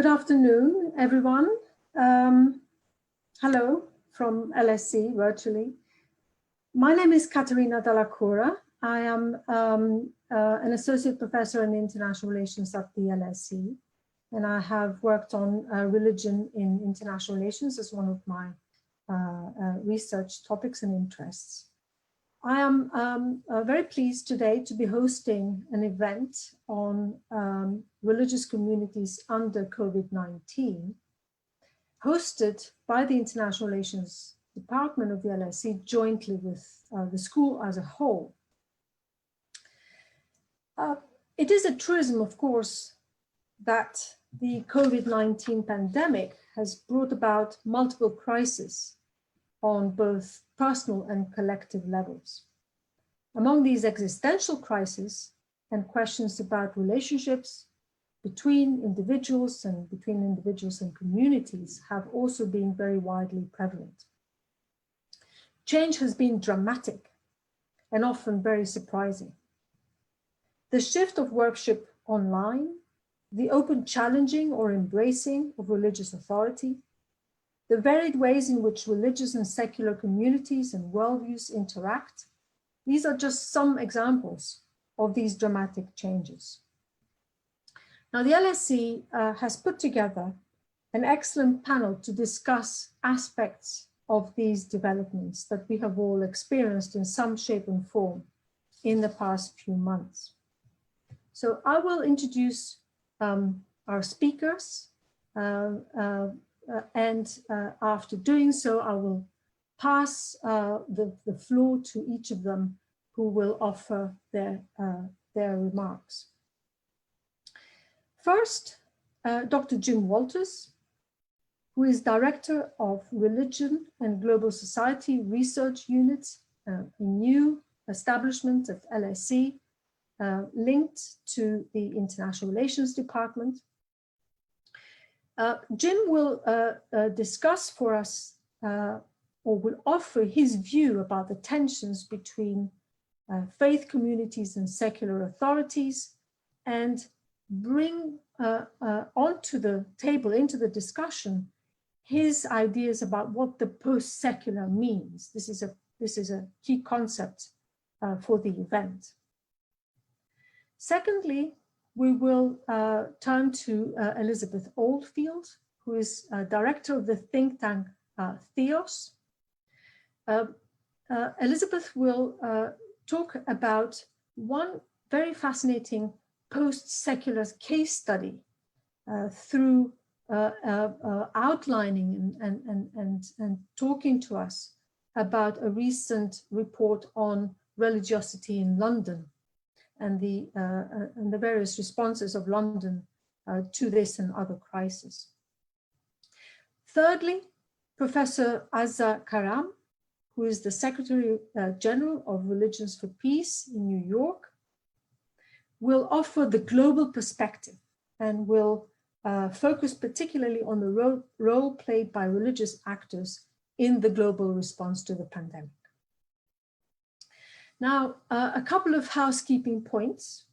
Good afternoon, everyone. Hello from LSE virtually. My name is Katerina Dalacoura. I am an associate professor in international relations at the LSE, and I have worked on religion in international relations as one of my research topics and interests. I am very pleased today to be hosting an event on religious communities under COVID-19, hosted by the International Relations Department of the LSE jointly with the school as a whole. It is a truism, of course, that the COVID-19 pandemic has brought about multiple crises on both personal and collective levels. Among these existential crises and questions about relationships between individuals and between individuals and communities have also been very widely prevalent. Change has been dramatic and often very surprising. The shift of worship online, the open challenging or embracing of religious authority, the varied ways in which religious and secular communities and worldviews interact, these are just some examples of these dramatic changes. Now, the LSE has put together an excellent panel to discuss aspects of these developments that we have all experienced in some shape and form in the past few months. So I will introduce our speakers, and after doing so, I will pass the floor to each of them who will offer their remarks. First, Dr. Jim Walters, who is Director of Religion and Global Society Research Units, a new establishment at LSE, linked to the International Relations Department. Jim will discuss for us, or will offer his view about the tensions between faith communities and secular authorities, and bring onto the table, into the discussion, his ideas about what the post-secular means. This is a key concept for the event. Secondly, we will turn to Elizabeth Oldfield, who is director of the think tank Theos. Elizabeth will talk about one very fascinating post-secular case study through outlining and talking to us about a recent report on religiosity in London and the various responses of London to this and other crises. Thirdly, Professor Azza Karam, who is the Secretary General of Religions for Peace in New York, will offer the global perspective and will focus particularly on the role played by religious actors in the global response to the pandemic. Now, a couple of housekeeping points.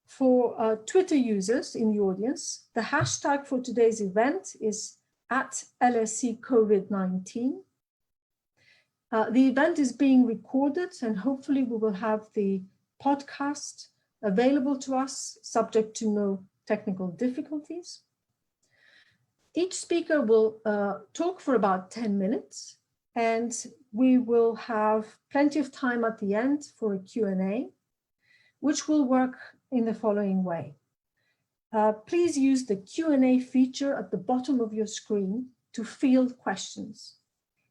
For Twitter users in the audience, the hashtag for today's event is @LSE COVID-19. The event is being recorded, and hopefully we will have the podcast available to us, subject to no technical difficulties. Each speaker will talk for about 10 minutes, and we will have plenty of time at the end for a Q&A, which will work in the following way. Please use the Q&A feature at the bottom of your screen to field questions,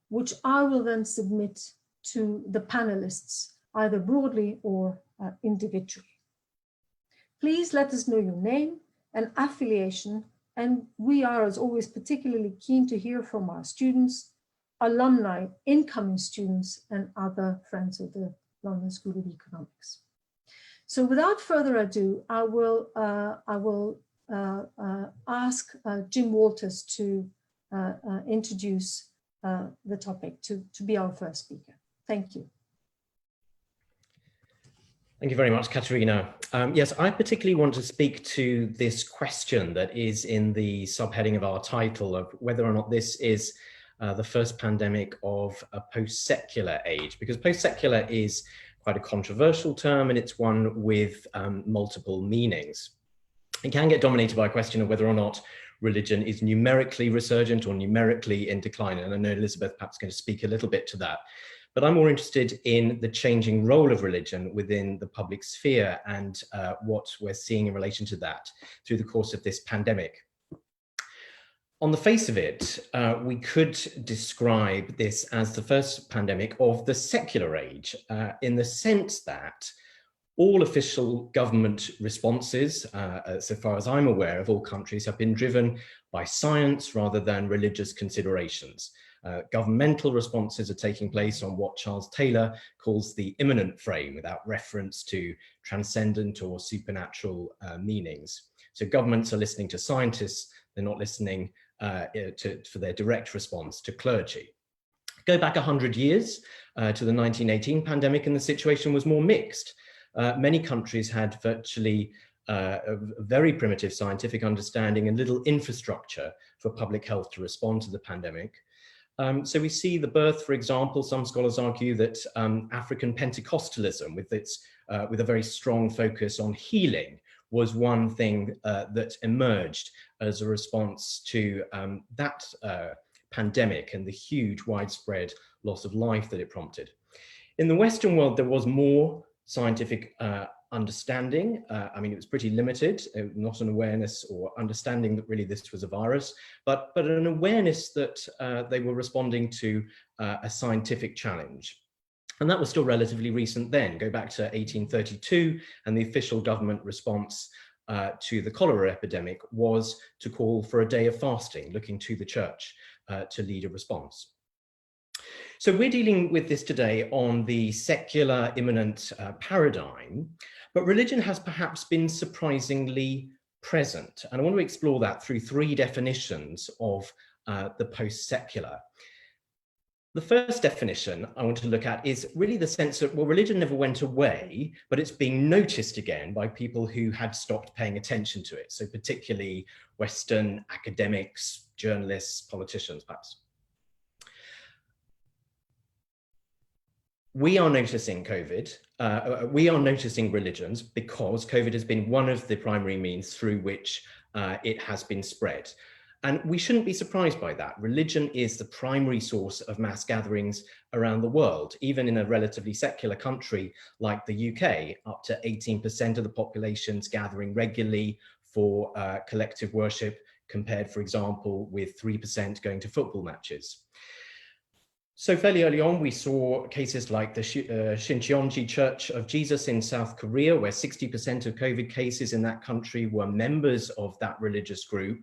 which I will then submit to the panelists, either broadly or individually. Please let us know your name and affiliation, and we are, as always, particularly keen to hear from our students, alumni, incoming students, and other friends of the London School of Economics. So without further ado, I will ask Jim Walters to introduce the topic, to be our first speaker. Thank you. Thank you very much, Katerina. Yes, I particularly want to speak to this question that is in the subheading of our title of whether or not this is the first pandemic of a post-secular age, because post-secular is quite a controversial term and it's one with multiple meanings. It can get dominated by a question of whether or not religion is numerically resurgent or numerically in decline. And I know Elizabeth perhaps going to speak a little bit to that. But I'm more interested in the changing role of religion within the public sphere and what we're seeing in relation to that through the course of this pandemic. On the face of it, we could describe this as the first pandemic of the secular age, in the sense that all official government responses, so far as I'm aware of all countries, have been driven by science rather than religious considerations. Governmental responses are taking place on what Charles Taylor calls the immanent frame, without reference to transcendent or supernatural meanings. So governments are listening to scientists, they're not listening for their direct response to clergy. Go back 100 years to the 1918 pandemic and the situation was more mixed. Many countries had virtually a very primitive scientific understanding and little infrastructure for public health to respond to the pandemic. So we see the birth, for example, some scholars argue that African Pentecostalism with a very strong focus on healing was one thing that emerged as a response to that pandemic and the huge widespread loss of life that it prompted. In the Western world, there was more scientific understanding. I mean, it was pretty limited, not an awareness or understanding that really this was a virus, but an awareness that they were responding to a scientific challenge. And that was still relatively recent then. Go back to 1832, and the official government response to the cholera epidemic was to call for a day of fasting, looking to the church to lead a response. So we're dealing with this today on the secular immanent paradigm, but religion has perhaps been surprisingly present. And I want to explore that through three definitions of the post-secular. The first definition I want to look at is really the sense that, well, religion never went away, but it's being noticed again by people who had stopped paying attention to it. So particularly Western academics, journalists, politicians, perhaps. We are noticing COVID, we are noticing religions because COVID has been one of the primary means through which it has been spread. And we shouldn't be surprised by that. Religion is the primary source of mass gatherings around the world, even in a relatively secular country like the UK, up to 18% of the population's gathering regularly for collective worship, compared, for example, with 3% going to football matches. So fairly early on, we saw cases like the Shincheonji Church of Jesus in South Korea, where 60% of COVID cases in that country were members of that religious group.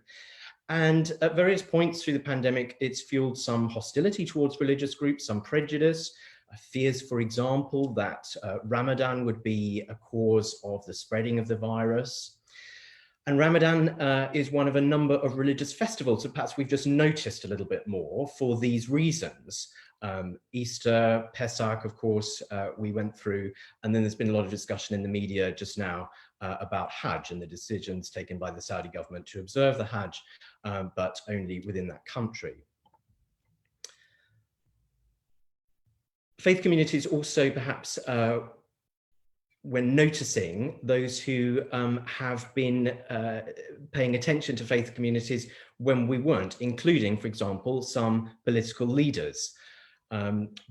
And at various points through the pandemic, it's fueled some hostility towards religious groups, some prejudice, fears, for example, that Ramadan would be a cause of the spreading of the virus. And Ramadan is one of a number of religious festivals that perhaps we've just noticed a little bit more for these reasons. Easter, Pesach, of course, we went through, and then there's been a lot of discussion in the media just now about Hajj and the decisions taken by the Saudi government to observe the Hajj, but only within that country. Faith communities also perhaps we're noticing those who have been paying attention to faith communities when we weren't, including, for example, some political leaders,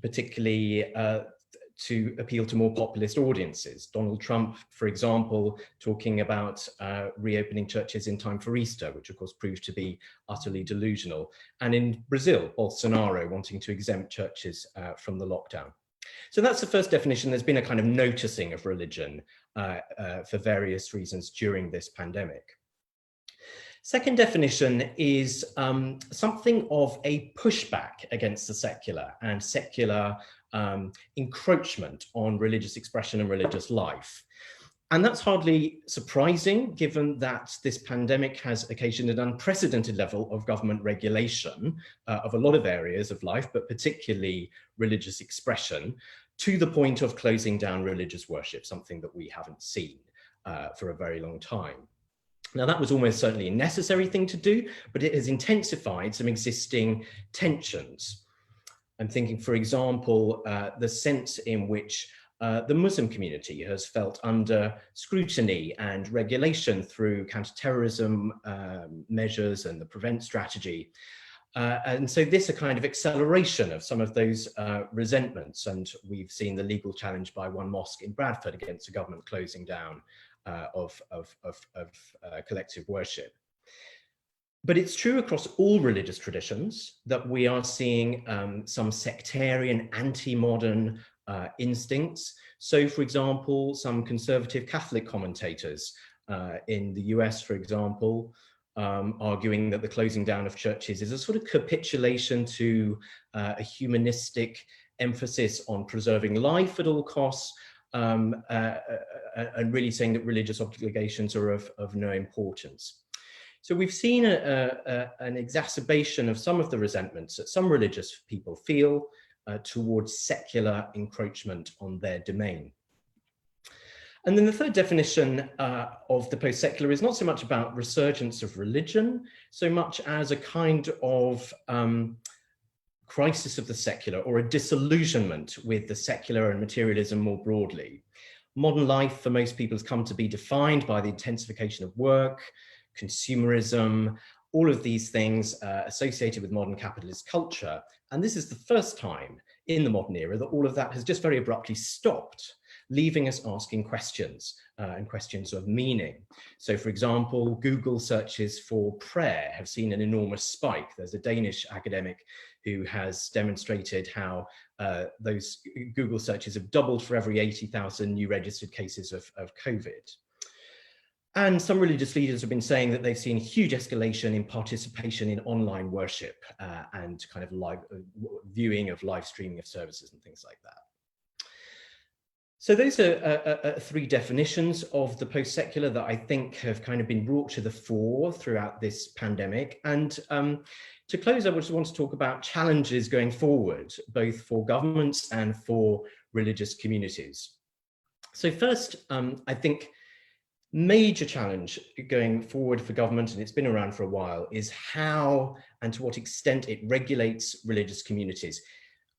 particularly to appeal to more populist audiences. Donald Trump, for example, talking about reopening churches in time for Easter, which of course proved to be utterly delusional. And in Brazil, Bolsonaro wanting to exempt churches from the lockdown. So that's the first definition. There's been a kind of noticing of religion for various reasons during this pandemic. Second definition is something of a pushback against the secular and secular encroachment on religious expression and religious life. And that's hardly surprising, given that this pandemic has occasioned an unprecedented level of government regulation of a lot of areas of life, but particularly religious expression, to the point of closing down religious worship, something that we haven't seen for a very long time. Now, that was almost certainly a necessary thing to do, but it has intensified some existing tensions. I'm thinking, for example, the sense in which the Muslim community has felt under scrutiny and regulation through counterterrorism measures and the prevent strategy. And so this a kind of acceleration of some of those resentments. And we've seen the legal challenge by one mosque in Bradford against the government closing down of collective worship. But it's true across all religious traditions that we are seeing some sectarian, anti-modern instincts. So, for example, some conservative Catholic commentators in the US, for example, arguing that the closing down of churches is a sort of capitulation to a humanistic emphasis on preserving life at all costs, and really saying that religious obligations are of no importance. So we've seen an exacerbation of some of the resentments that some religious people feel towards secular encroachment on their domain. And then the third definition of the post-secular is not so much about resurgence of religion, so much as a kind of crisis of the secular, or a disillusionment with the secular and materialism more broadly. Modern life for most people has come to be defined by the intensification of work, consumerism, all of these things associated with modern capitalist culture. And this is the first time in the modern era that all of that has just very abruptly stopped, leaving us asking questions and questions of meaning. So, for example, Google searches for prayer have seen an enormous spike. There's a Danish academic who has demonstrated how those Google searches have doubled for every 80,000 new registered cases of COVID. And some religious leaders have been saying that they've seen huge escalation in participation in online worship and kind of live viewing of live streaming of services and things like that. So those are three definitions of the post-secular that I think have kind of been brought to the fore throughout this pandemic. And to close, I just want to talk about challenges going forward, both for governments and for religious communities. So first, I think major challenge going forward for government, and it's been around for a while, is how and to what extent it regulates religious communities.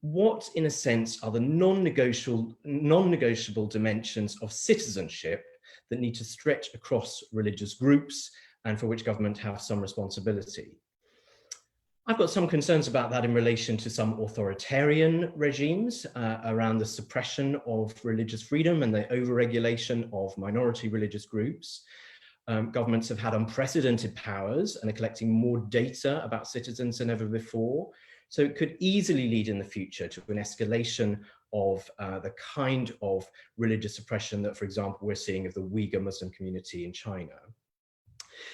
What, in a sense, are the non-negotiable dimensions of citizenship that need to stretch across religious groups and for which government have some responsibility? I've got some concerns about that in relation to some authoritarian regimes around the suppression of religious freedom and the overregulation of minority religious groups. Governments have had unprecedented powers and are collecting more data about citizens than ever before. So it could easily lead in the future to an escalation of the kind of religious suppression that, for example, we're seeing of the Uyghur Muslim community in China.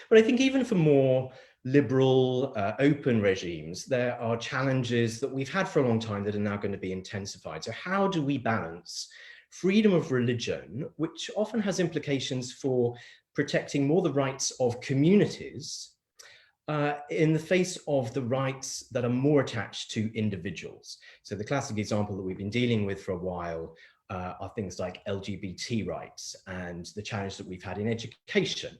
But I think even for more liberal, open regimes, there are challenges that we've had for a long time that are now going to be intensified. So how do we balance freedom of religion, which often has implications for protecting more the rights of communities, in the face of the rights that are more attached to individuals? So the classic example that we've been dealing with for a while are things like LGBT rights and the challenge that we've had in education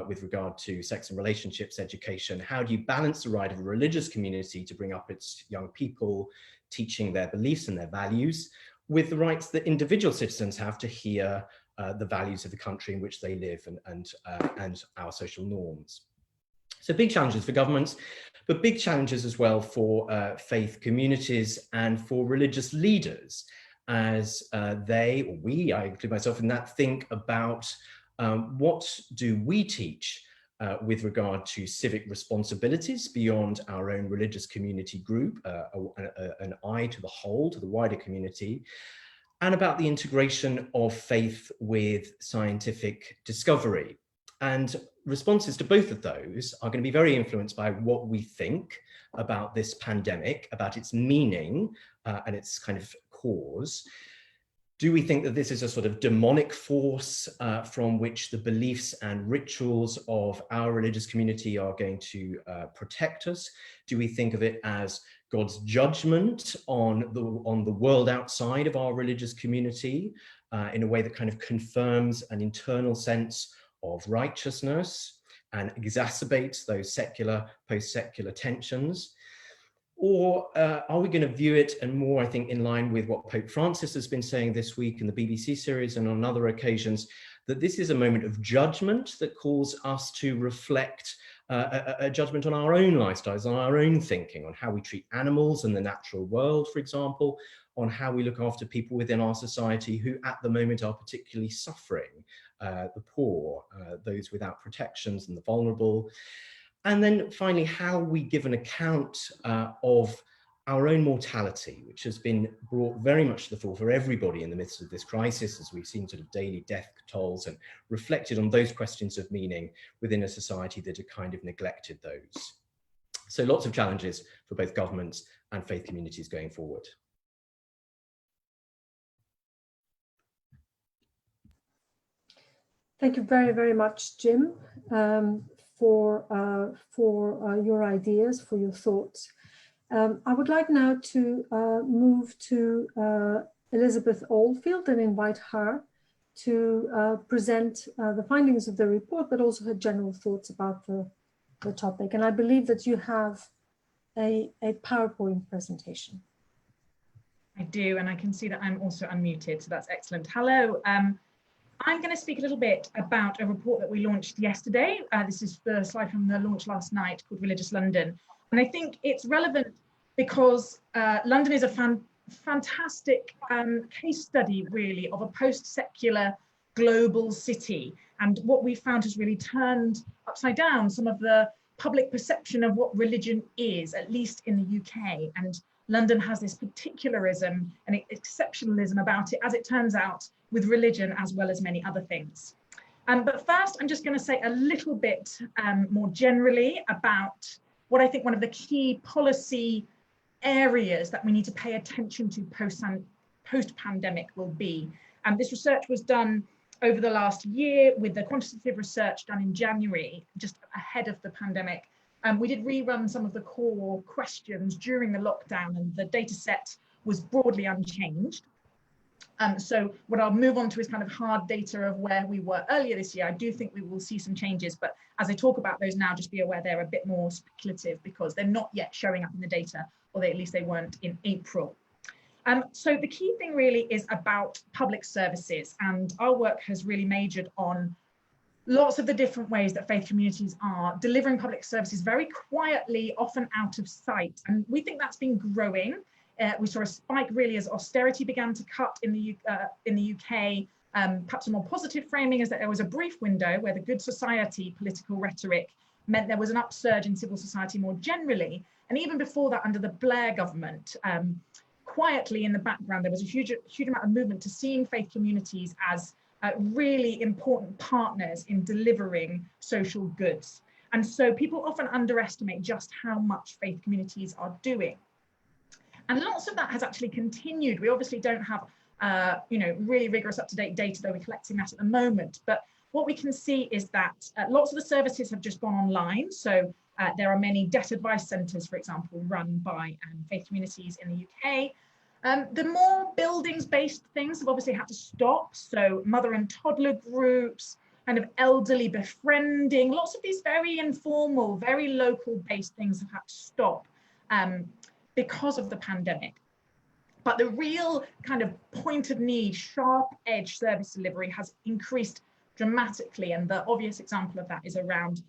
with regard to sex and relationships education. How do you balance the right of a religious community to bring up its young people, teaching their beliefs and their values, with the rights that individual citizens have to hear the values of the country in which they live and our social norms? So big challenges for governments, but big challenges as well for faith communities and for religious leaders as they, or we, I include myself in that, think about what do we teach with regard to civic responsibilities beyond our own religious community group, an eye to the whole, to the wider community, and about the integration of faith with scientific discovery. And responses to both of those are going to be very influenced by what we think about this pandemic, about its meaning and its kind of cause. Do we think that this is a sort of demonic force from which the beliefs and rituals of our religious community are going to protect us? Do we think of it as God's judgment on the world outside of our religious community in a way that kind of confirms an internal sense of righteousness and exacerbates those secular, post-secular tensions? Or are we going to view it, and more, I think, in line with what Pope Francis has been saying this week in the BBC series and on other occasions, that this is a moment of judgment that calls us to reflect a judgment on our own lifestyles, on our own thinking, on how we treat animals and the natural world, for example, on how we look after people within our society who at the moment are particularly suffering, the poor, those without protections and the vulnerable. And then finally, how we give an account of our own mortality, which has been brought very much to the fore for everybody in the midst of this crisis, as we've seen sort of daily death tolls and reflected on those questions of meaning within a society that had kind of neglected those. So lots of challenges for both governments and faith communities going forward. Thank you very, very much, Jim, for your ideas, for your thoughts. I would like now to move to Elizabeth Oldfield and invite her to present the findings of the report, but also her general thoughts about the topic. And I believe that you have a PowerPoint presentation. I do, and I can see that I'm also unmuted, so that's excellent. Hello. I'm going to speak a little bit about a report that we launched yesterday. This is the slide from the launch last night, called Religious London. And I think it's relevant because London is a fantastic case study, really, of a post-secular global city. And what we found has really turned upside down some of the public perception of what religion is, at least in the UK. And London has this particularism and exceptionalism about it, as it turns out, with religion as well as many other things. But first, I'm just going to say a little bit more generally about what I think one of the key policy areas that we need to pay attention to post-pandemic will be. This research was done over the last year with the quantitative research done in January, just ahead of the pandemic. We did rerun some of the core questions during the lockdown, and the data set was broadly unchanged. So what I'll move on to is kind of hard data of where we were earlier this year. I do think we will see some changes, but as I talk about those now, just be aware they're a bit more speculative because they're not yet showing up in the data, or at least they weren't in April. So the key thing really is about public services, and our work has really majored on lots of the different ways that faith communities are delivering public services very quietly, often out of sight. And we think that's been growing. We saw a spike really as austerity began to cut in the UK. Perhaps a more positive framing is that there was a brief window where the good society political rhetoric meant there was an upsurge in civil society more generally. And even before that, under the Blair government, quietly in the background, there was a huge amount of movement to seeing faith communities as really important partners in delivering social goods. And so people often underestimate just how much faith communities are doing. And lots of that has actually continued. We obviously don't have really rigorous up-to-date data, though we're collecting that at the moment. But what we can see is that lots of the services have just gone online. So there are many debt advice centres, for example, run by faith communities in the UK. The more buildings-based things have obviously had to stop. So mother and toddler groups, kind of elderly befriending, lots of these very informal, very local-based things have had to stop because of the pandemic. But the real kind of point of need, sharp edge service delivery has increased dramatically. And the obvious example of that is around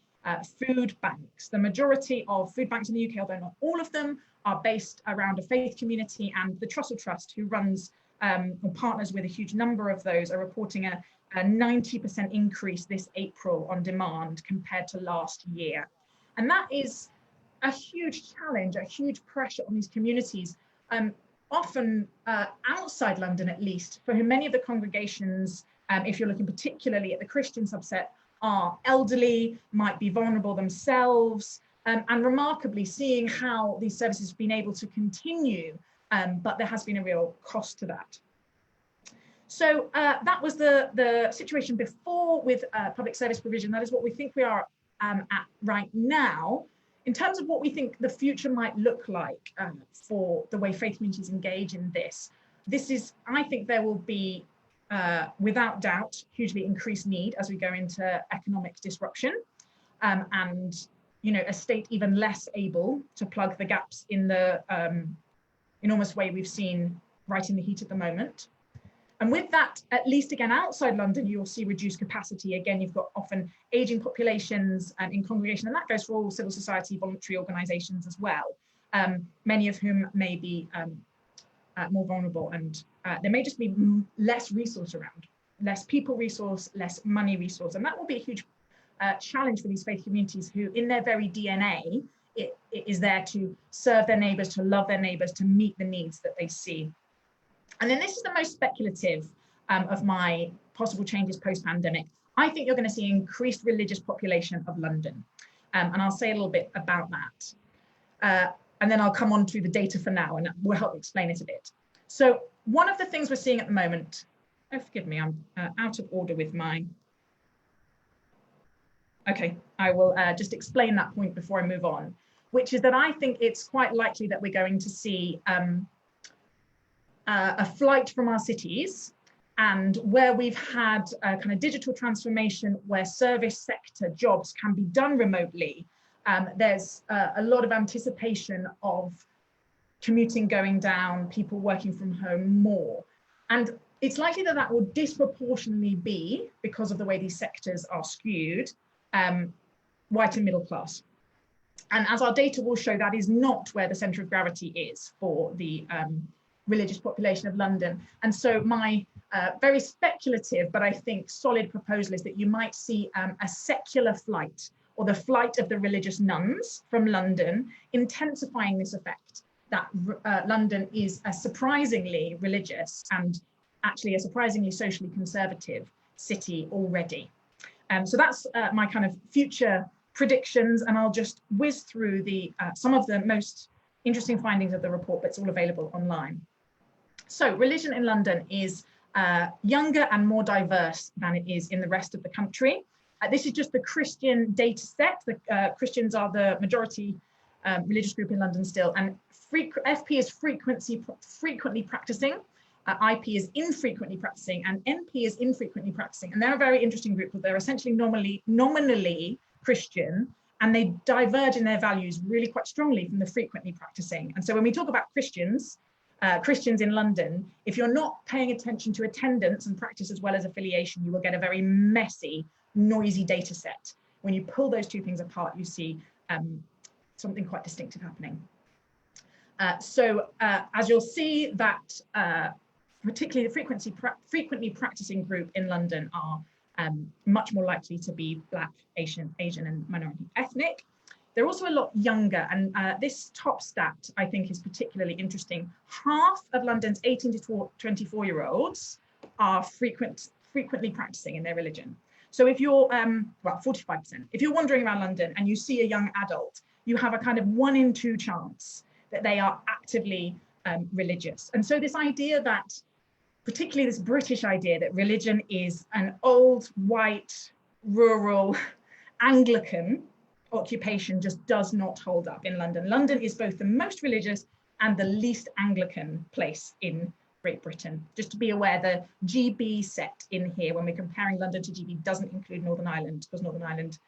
food banks. The majority of food banks in the UK, although not all of them, are based around a faith community, and the Trussell Trust, who runs or partners with a huge number of those, are reporting a 90% increase this April on demand compared to last year. And that is a huge challenge, a huge pressure on these communities, often outside London at least, for whom many of the congregations, if you're looking particularly at the Christian subset, are elderly, might be vulnerable themselves, and remarkably seeing how these services have been able to continue, but there has been a real cost to that. So that was the situation before with public service provision. That is what we think we are at right now. In terms of what we think the future might look like for the way faith communities engage in this is, I think there will be, without doubt, hugely increased need as we go into economic disruption, and a state even less able to plug the gaps in the enormous way we've seen right in the heat at the moment. And with that, at least again, outside London, you'll see reduced capacity. Again, you've got often aging populations in congregation, and that goes for all civil society voluntary organisations as well, many of whom may be more vulnerable, and there may just be less resource around, less people resource, less money resource. And that will be a huge challenge for these faith communities who, in their very DNA, it is there to serve their neighbours, to love their neighbours, to meet the needs that they see. And then this is the most speculative of my possible changes post-pandemic. I think you're going to see increased religious population of London. And I'll say a little bit about that. And then I'll come on to the data for now, and we'll help explain it a bit. So one of the things we're seeing at the moment, oh, forgive me, I'm out of order with my, okay, I will just explain that point before I move on, which is that I think it's quite likely that we're going to see a flight from our cities, and where we've had a kind of digital transformation where service sector jobs can be done remotely, there's a lot of anticipation of commuting going down, people working from home more. And it's likely that that will disproportionately be, because of the way these sectors are skewed, white and middle class. And as our data will show, that is not where the centre of gravity is for the religious population of London. And so my very speculative, but I think solid proposal is that you might see a secular flight, or the flight of the religious nuns from London, intensifying this effect that London is a surprisingly religious and actually a surprisingly socially conservative city already. So that's my kind of future predictions, and I'll just whiz through the some of the most interesting findings of the report, but it's all available online. So religion in London is younger and more diverse than it is in the rest of the country. This is just the Christian data set. The Christians are the majority religious group in London still, and FP is frequently practicing, IP is infrequently practicing, and NP is infrequently practicing. And they're a very interesting group, because they're essentially nominally Christian, and they diverge in their values really quite strongly from the frequently practicing. And so when we talk about Christians in London, if you're not paying attention to attendance and practice as well as affiliation, you will get a very messy, noisy data set. When you pull those two things apart, you see something quite distinctive happening. So as you'll see, that particularly the frequently practicing group in London are much more likely to be Black, Asian and minority ethnic. They're also a lot younger, and this top stat I think is particularly interesting. Half of London's 18 to 24-year-olds are frequently practicing in their religion. So if you're, well, 45%, if you're wandering around London and you see a young adult, you have a kind of 1 in 2 chance that they are actively religious. And so this idea that, particularly this British idea that religion is an old, white, rural, Anglican occupation just does not hold up in London. London is both the most religious and the least Anglican place in Great Britain. Just to be aware, the GB set in here, when we're comparing London to GB, doesn't include Northern Ireland, because Northern Ireland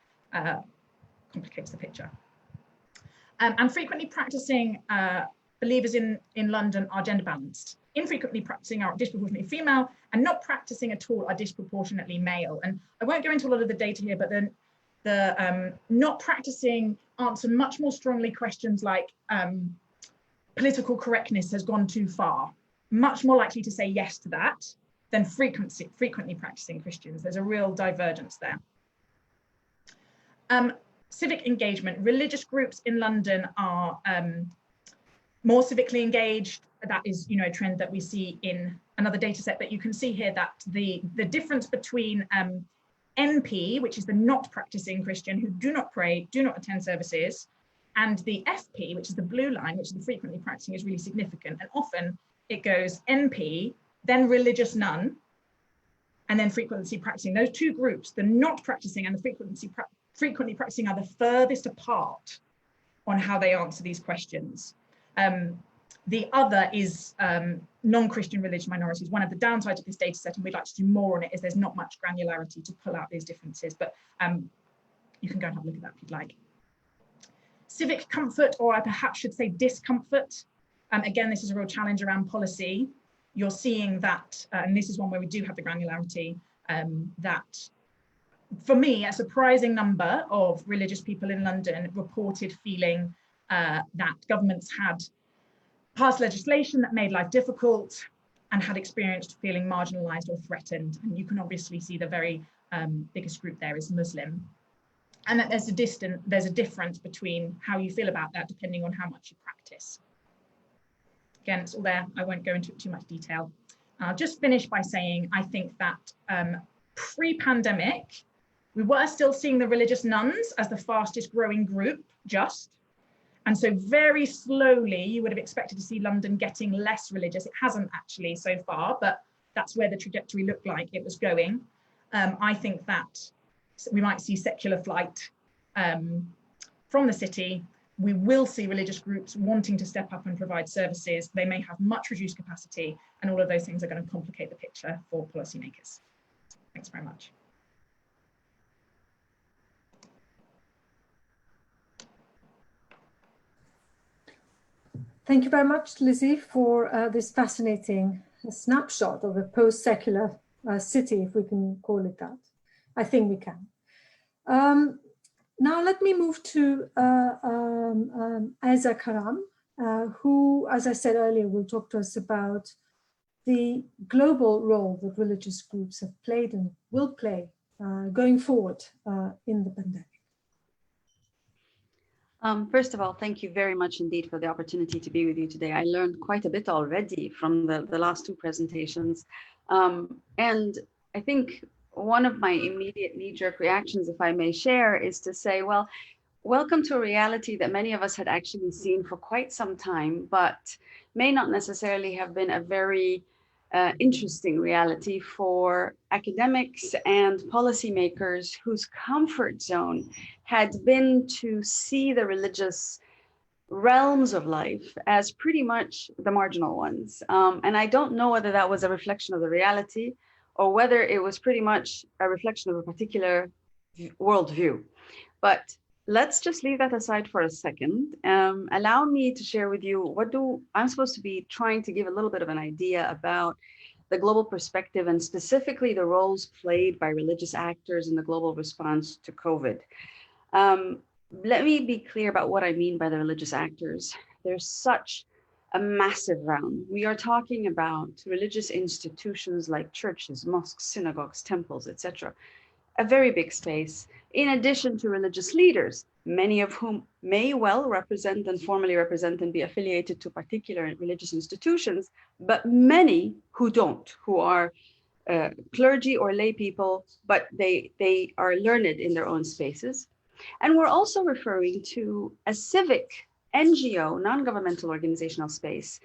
complicates the picture. And frequently practicing believers in London are gender balanced. Infrequently practicing are disproportionately female, and not practicing at all are disproportionately male. And I won't go into a lot of the data here, but then the not practicing answer much more strongly questions like political correctness has gone too far. Much more likely to say yes to that than frequently practicing Christians. There's a real divergence there. Civic engagement. Religious groups in London are more civically engaged. That is, a trend that we see in another data set, but you can see here that the difference between NP, which is the not practicing Christian who do not pray, do not attend services, and the FP, which is the blue line, which is the frequently practicing, is really significant. And often it goes NP, then religious nun, and then frequently practicing. Those two groups, the not practicing and the frequently practicing, are the furthest apart on how they answer these questions. The other is non-Christian religious minorities. One of the downsides of this data set, and we'd like to do more on it, is there's not much granularity to pull out these differences, but you can go and have a look at that if you'd like. Civic comfort, or I perhaps should say discomfort. Again, this is a real challenge around policy. You're seeing that, and this is one where we do have the granularity, that for me, a surprising number of religious people in London reported feeling that governments had passed legislation that made life difficult and had experienced feeling marginalized or threatened. And you can obviously see the very biggest group there is Muslim. And that there's a difference between how you feel about that depending on how much you practice. Again, it's all there. I won't go into too much detail. I'll just finish by saying, I think that pre-pandemic, we were still seeing the religious nuns as the fastest growing group, and so very slowly you would have expected to see London getting less religious. It hasn't actually so far, but that's where the trajectory looked like it was going. I think that we might see secular flight from the city. We will see religious groups wanting to step up and provide services. They may have much reduced capacity, and all of those things are going to complicate the picture for policymakers. Thanks very much. Thank you very much, Lizzie, for this fascinating snapshot of a post-secular city, if we can call it that. I think we can. Now let me move to Azza Karam, who, as I said earlier, will talk to us about the global role that religious groups have played and will play going forward in the pandemic. First of all, thank you very much indeed for the opportunity to be with you today. I learned quite a bit already from the last two presentations. And I think one of my immediate knee-jerk reactions, if I may share, is to say, well, welcome to a reality that many of us had actually seen for quite some time, but may not necessarily have been a very interesting reality for academics and policymakers whose comfort zone had been to see the religious realms of life as pretty much the marginal ones. And I don't know whether that was a reflection of the reality or whether it was pretty much a reflection of a particular worldview. But let's just leave that aside for a second. Allow me to share with you I'm supposed to be trying to give a little bit of an idea about the global perspective and specifically the roles played by religious actors in the global response to COVID. Let me be clear about what I mean by the religious actors. There's such a massive realm. We are talking about religious institutions like churches, mosques, synagogues, temples, etc. A very big space, in addition to religious leaders, many of whom may well represent and formally represent and be affiliated to particular religious institutions, but many who don't, who are clergy or lay people, but they are learned in their own spaces. And we're also referring to a civic NGO, non-governmental organizational space,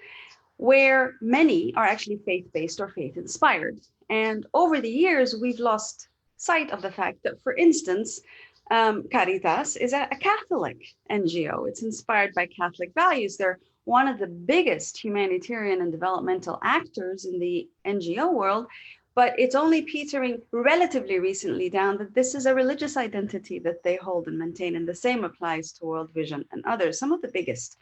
where many are actually faith-based or faith-inspired. And over the years, we've lost sight of the fact that, for instance, Caritas is a Catholic NGO. It's inspired by Catholic values. They're one of the biggest humanitarian and developmental actors in the NGO world, but it's only petering relatively recently down that this is a religious identity that they hold and maintain, and the same applies to World Vision and others, some of the biggest.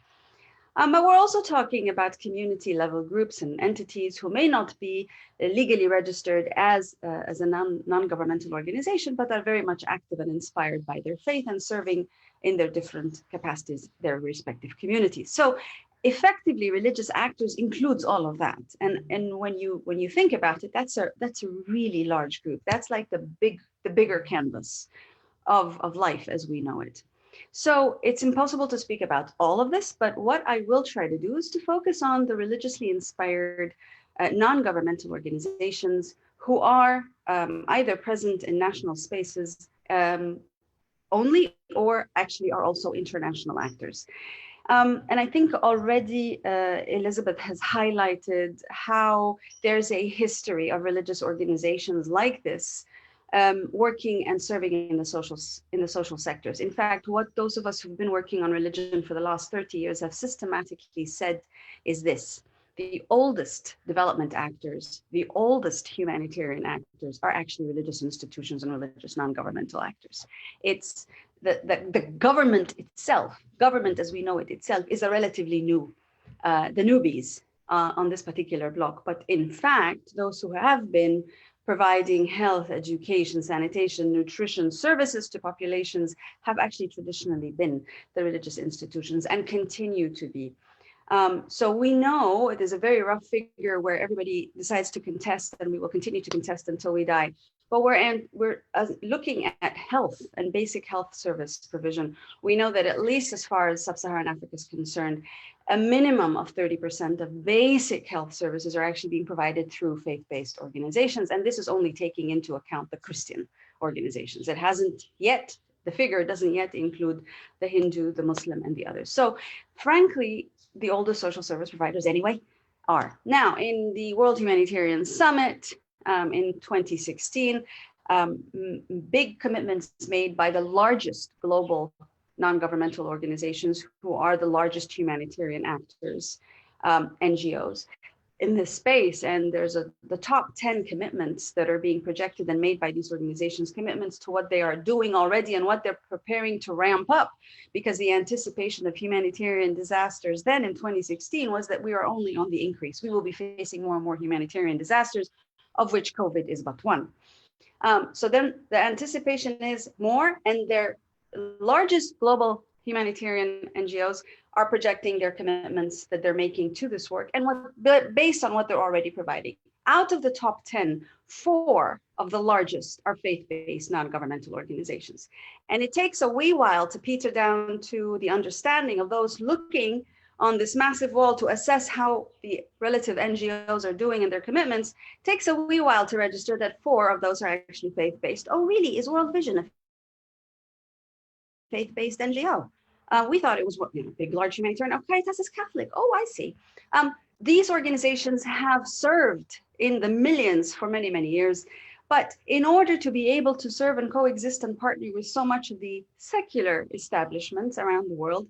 But we're also talking about community level groups and entities who may not be legally registered as a non-governmental organization, but are very much active and inspired by their faith and serving in their different capacities, their respective communities. So effectively, religious actors includes all of that. And when you think about it, that's a really large group. That's like the bigger canvas of life as we know it. So it's impossible to speak about all of this, but what I will try to do is to focus on the religiously inspired non-governmental organizations who are either present in national spaces only, or actually are also international actors. And I think already Elizabeth has highlighted how there's a history of religious organizations like this working and serving in the social sectors. In fact, what those of us who've been working on religion for the last 30 years have systematically said is this: the oldest development actors, the oldest humanitarian actors are actually religious institutions and religious non-governmental actors. It's the government itself, government as we know it itself, is a relatively new, the newbies on this particular block. But in fact, those who have been providing health, education, sanitation, nutrition services to populations have actually traditionally been the religious institutions and continue to be. So we know it is a very rough figure where everybody decides to contest, and we will continue to contest until we die. But we're looking at health and basic health service provision. We know that at least as far as sub-Saharan Africa is concerned, a minimum of 30% of basic health services are actually being provided through faith-based organizations. And this is only taking into account the Christian organizations. It hasn't yet, the figure doesn't yet include the Hindu, the Muslim, and the others. So frankly, the oldest social service providers anyway are. Now, in the World Humanitarian Summit in 2016, big commitments made by the largest global non-governmental organizations who are the largest humanitarian actors, NGOs in this space. And there's the top 10 commitments that are being projected and made by these organizations, commitments to what they are doing already and what they're preparing to ramp up, because the anticipation of humanitarian disasters then in 2016 was that we are only on the increase. We will be facing more and more humanitarian disasters, of which COVID is but one. So then the anticipation is more, and their largest global humanitarian NGOs are projecting their commitments that they're making to this work, and based on what they're already providing. Out of the top 10, 4 of the largest are faith-based non-governmental organizations. And it takes a wee while to peter down to the understanding of those looking on this massive wall to assess how the relative NGOs are doing in their commitments. It takes a wee while to register that 4 of those are actually faith-based. Oh, really? Is World Vision a faith-based NGO? We thought it was big, large humanitarian. Oh, Caritas is Catholic. Oh, I see. These organizations have served in the millions for many, many years. But in order to be able to serve and coexist and partner with so much of the secular establishments around the world,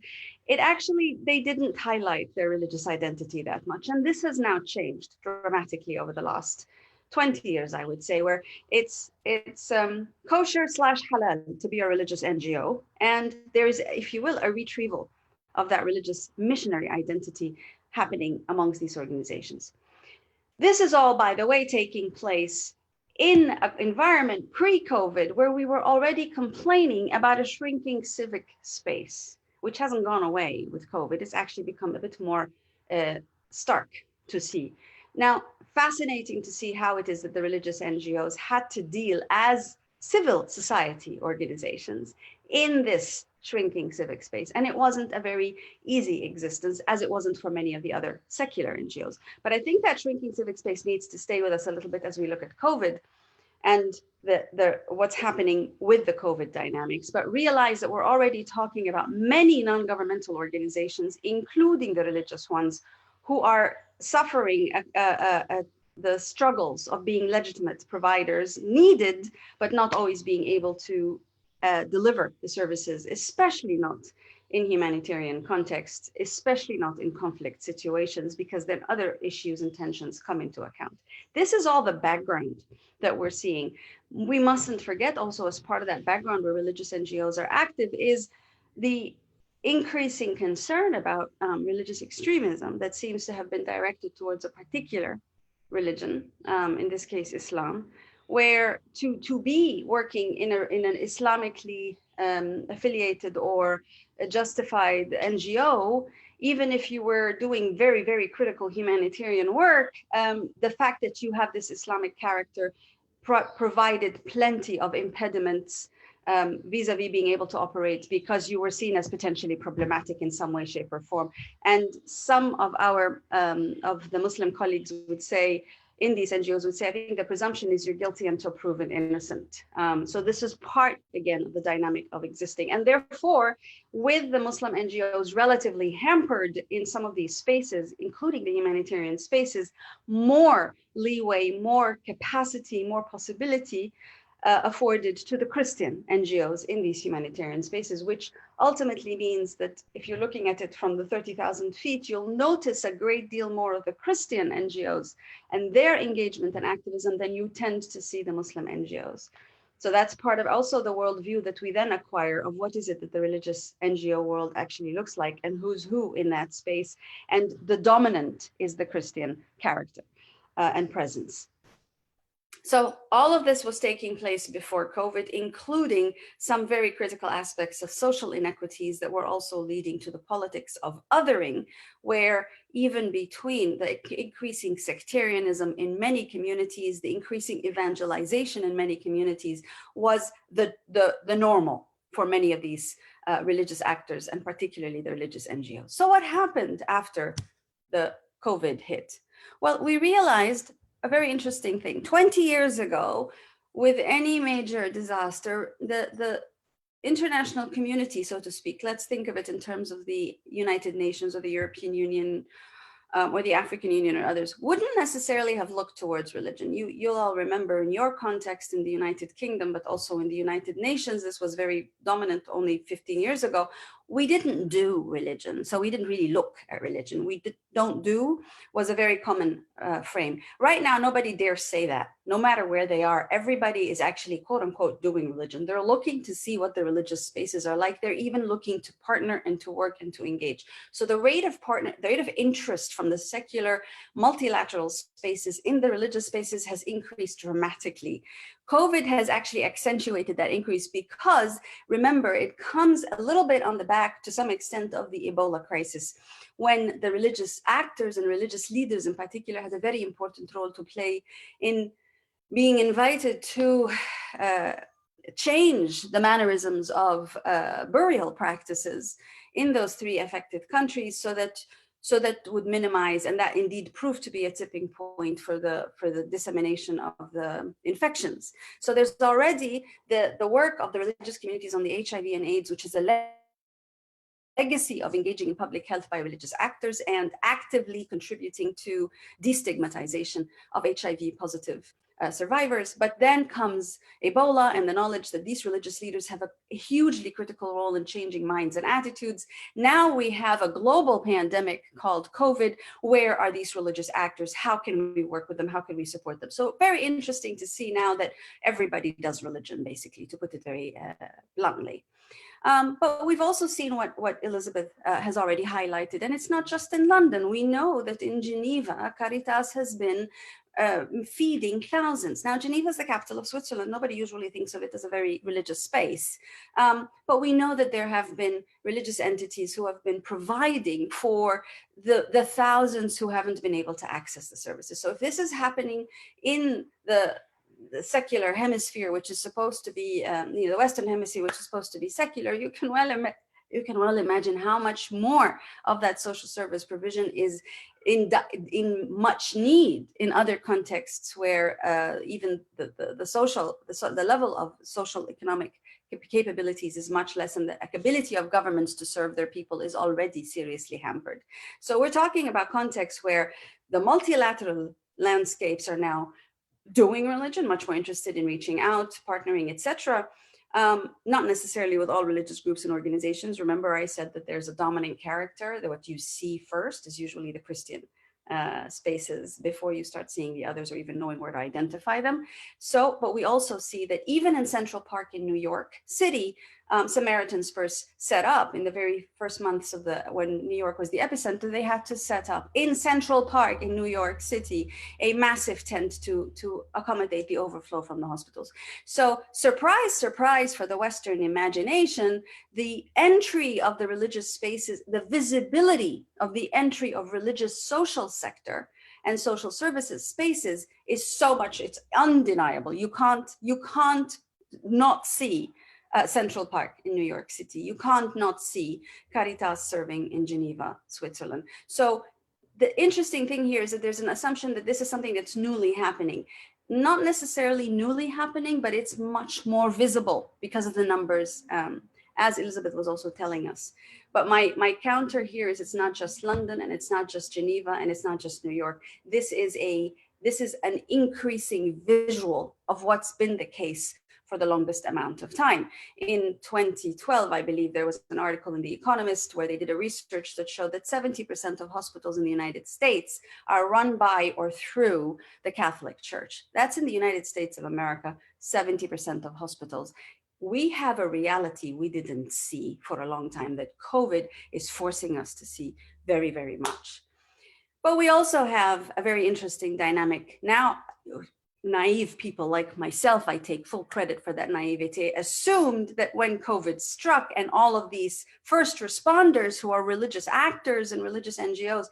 they didn't highlight their religious identity that much. And this has now changed dramatically over the last 20 years, I would say, where it's kosher / halal to be a religious NGO. And there is, if you will, a retrieval of that religious missionary identity happening amongst these organizations. This is all, by the way, taking place in an environment pre-COVID where we were already complaining about a shrinking civic space, which hasn't gone away with COVID. It's actually become a bit more stark to see. Now, fascinating to see how it is that the religious NGOs had to deal as civil society organizations in this shrinking civic space. And it wasn't a very easy existence, as it wasn't for many of the other secular NGOs. But I think that shrinking civic space needs to stay with us a little bit as we look at COVID and what's happening with the COVID dynamics, but realize that we're already talking about many non-governmental organizations, including the religious ones, who are suffering the struggles of being legitimate providers, needed, but not always being able to deliver the services, especially not in humanitarian contexts, especially not in conflict situations, because then other issues and tensions come into account. This is all the background that we're seeing. We mustn't forget also, as part of that background where religious NGOs are active, is the increasing concern about religious extremism that seems to have been directed towards a particular religion, in this case Islam, where to be working in an Islamically affiliated or justified NGO, even if you were doing very, very critical humanitarian work, the fact that you have this Islamic character provided plenty of impediments vis-a-vis being able to operate, because you were seen as potentially problematic in some way, shape, or form. And some of our of the Muslim colleagues would say, in these NGOs would say, I think the presumption is you're guilty until proven innocent. So this is part, again, of the dynamic of existing. And therefore, with the Muslim NGOs relatively hampered in some of these spaces, including the humanitarian spaces, more leeway, more capacity, more possibility afforded to the Christian NGOs in these humanitarian spaces, which ultimately means that if you're looking at it from the 30,000 feet, you'll notice a great deal more of the Christian NGOs and their engagement and activism than you tend to see the Muslim NGOs. So that's part of also the worldview that we then acquire of what is it that the religious NGO world actually looks like and who's who in that space. And the dominant is the Christian character and presence. So all of this was taking place before COVID, including some very critical aspects of social inequities that were also leading to the politics of othering, where even between the increasing sectarianism in many communities, the increasing evangelization in many communities was the normal for many of these religious actors, and particularly the religious NGOs. So what happened after the COVID hit? Well, we realized a very interesting thing. 20 years ago, with any major disaster, the international community, so to speak, let's think of it in terms of the United Nations or the European Union or the African Union or others, wouldn't necessarily have looked towards religion. You'll all remember in your context in the United Kingdom, but also in the United Nations, this was very dominant only 15 years ago. We didn't do religion, so we didn't really look at religion. Don't do was a very common frame. Right now, nobody dares say that. No matter where they are, everybody is actually, quote unquote, doing religion. They're looking to see what the religious spaces are like. They're even looking to partner and to work and to engage. So the rate of interest from the secular multilateral spaces in the religious spaces has increased dramatically. COVID has actually accentuated that increase because, remember, it comes a little bit on the back to some extent of the Ebola crisis, when the religious actors and religious leaders in particular had a very important role to play in being invited to change the mannerisms of burial practices in those 3 affected countries so that would minimize, and that indeed proved to be a tipping point for the dissemination of the infections. So there's already the work of the religious communities on the HIV and AIDS, which is a legacy of engaging in public health by religious actors and actively contributing to destigmatization of HIV positive survivors. But then comes Ebola and the knowledge that these religious leaders have a hugely critical role in changing minds and attitudes. Now we have a global pandemic called COVID. Where are these religious actors? How can we work with them? How can we support them? So very interesting to see now that everybody does religion, basically, to put it very bluntly. But we've also seen what Elizabeth has already highlighted, and it's not just in London. We know that in Geneva, Caritas has been feeding thousands. Now, Geneva is the capital of Switzerland. Nobody usually thinks of it as a very religious space. But we know that there have been religious entities who have been providing for the thousands who haven't been able to access the services. So if this is happening in the secular hemisphere, which is supposed to be, the Western hemisphere, which is supposed to be secular, you can well imagine how much more of that social service provision is in much need in other contexts where even the level of social economic capabilities is much less, and the ability of governments to serve their people is already seriously hampered. So we're talking about contexts where the multilateral landscapes are now doing religion, much more interested in reaching out, partnering, etc. Not necessarily with all religious groups and organizations. Remember, I said that there's a dominant character, that what you see first is usually the Christian spaces before you start seeing the others or even knowing where to identify them. So, but we also see that even in Central Park in New York City, Samaritans first set up in the very first months of when New York was the epicenter, they had to set up in Central Park in New York City a massive tent to accommodate the overflow from the hospitals. So surprise, surprise for the Western imagination, the entry of the religious spaces, the visibility of the entry of religious social sector and social services spaces is so much, it's undeniable. You can't not see Central Park in New York City. You can't not see Caritas serving in Geneva, Switzerland. So the interesting thing here is that there's an assumption that this is something that's newly happening. Not necessarily newly happening, but it's much more visible because of the numbers, as Elizabeth was also telling us. But my counter here is it's not just London, and it's not just Geneva, and it's not just New York. This is an increasing visual of what's been the case for the longest amount of time. In 2012, I believe there was an article in The Economist where they did a research that showed that 70% of hospitals in the United States are run by or through the Catholic Church. That's in the United States of America, 70% of hospitals. We have a reality we didn't see for a long time that COVID is forcing us to see very, very much. But we also have a very interesting dynamic now. Naive people like myself, I take full credit for that naivete, assumed that when COVID struck and all of these first responders who are religious actors and religious NGOs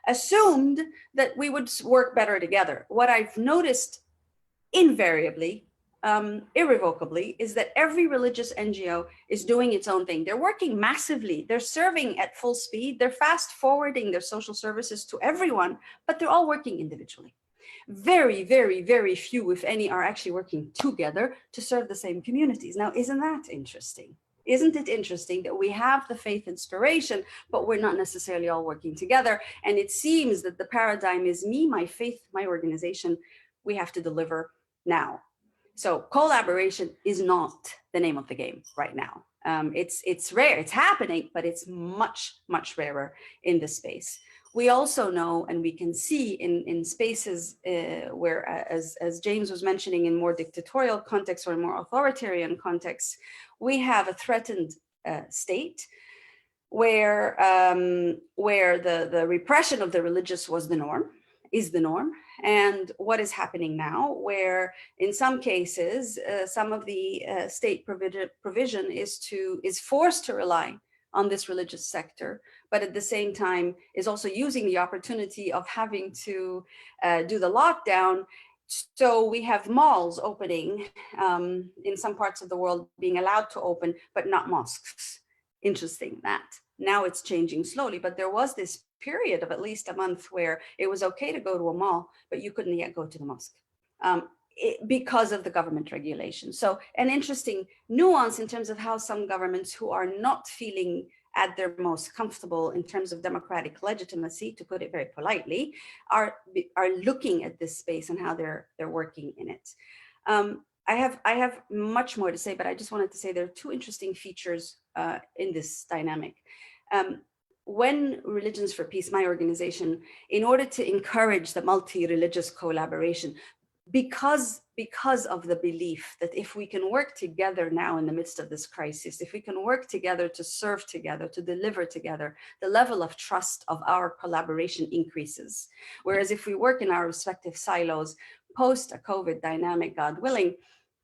assumed that we would work better together. What I've noticed invariably, irrevocably, is that every religious NGO is doing its own thing. They're working massively. They're serving at full speed. They're fast forwarding their social services to everyone, but they're all working individually. Very, very, very few, if any, are actually working together to serve the same communities. Now, isn't that interesting? Isn't it interesting that we have the faith inspiration, but we're not necessarily all working together? And it seems that the paradigm is me, my faith, my organization, we have to deliver now. So collaboration is not the name of the game right now. It's rare, it's happening, but it's much, much rarer in this space. We also know, and we can see in spaces where, as James was mentioning, in more dictatorial contexts or in more authoritarian contexts, we have a threatened state where the repression of the religious was the norm, is the norm. And what is happening now, where in some cases, some of the state provision is forced to rely on this religious sector, but at the same time is also using the opportunity of having to do the lockdown. So we have malls opening in some parts of the world, being allowed to open, but not mosques. Interesting that. Now it's changing slowly, but there was this period of at least a month where it was okay to go to a mall, but you couldn't yet go to the mosque. Because of the government regulation. So an interesting nuance in terms of how some governments who are not feeling at their most comfortable in terms of democratic legitimacy, to put it very politely, are looking at this space and how they're working in it. I have much more to say, but I just wanted to say there are two interesting features in this dynamic. When Religions for Peace, my organization, in order to encourage the multi-religious collaboration, because of the belief that if we can work together now in the midst of this crisis, if we can work together to serve together, to deliver together, the level of trust of our collaboration increases. Whereas if we work in our respective silos, post a COVID dynamic, God willing,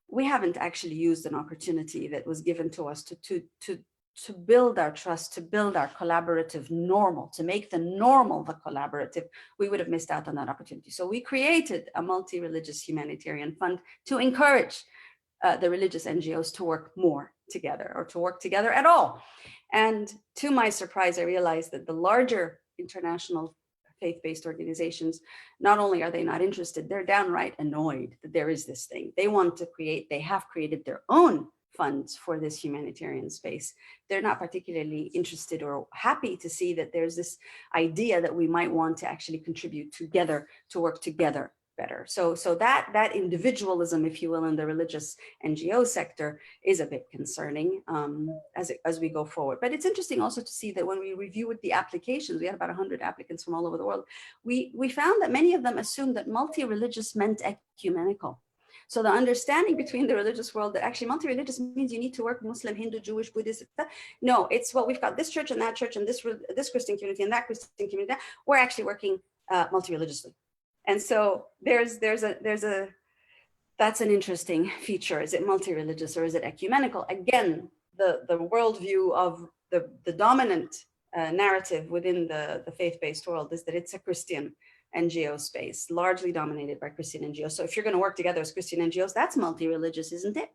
we haven't actually used an opportunity that was given to us to build our trust, to build our collaborative normal, to make the normal the collaborative. We would have missed out on that opportunity. So we created a multi-religious humanitarian fund to encourage the religious NGOs to work more together, or to work together at all. And to my surprise, I realized that the larger international faith-based organizations, not only are they not interested, they're downright annoyed that there is this thing. They want to create, they have created their own funds for this humanitarian space. They're not particularly interested or happy to see that there's this idea that we might want to actually contribute together, to work together better. So that individualism, if you will, in the religious NGO sector is a bit concerning as we go forward. But it's interesting also to see that when we reviewed the applications, we had about 100 applicants from all over the world. We found that many of them assumed that multi-religious meant ecumenical. So the understanding between the religious world that actually multi-religious means you need to work Muslim, Hindu, Jewish, Buddhist, no, it's, well, we've got this church and this Christian community and that Christian community. We're actually working multi-religiously. And so that's an interesting feature. Is it multi-religious or is it ecumenical? Again, the worldview of the dominant narrative within the faith-based world is that it's a Christian NGO space, largely dominated by Christian NGOs. So if you're going to work together as Christian NGOs, that's multi-religious, isn't it?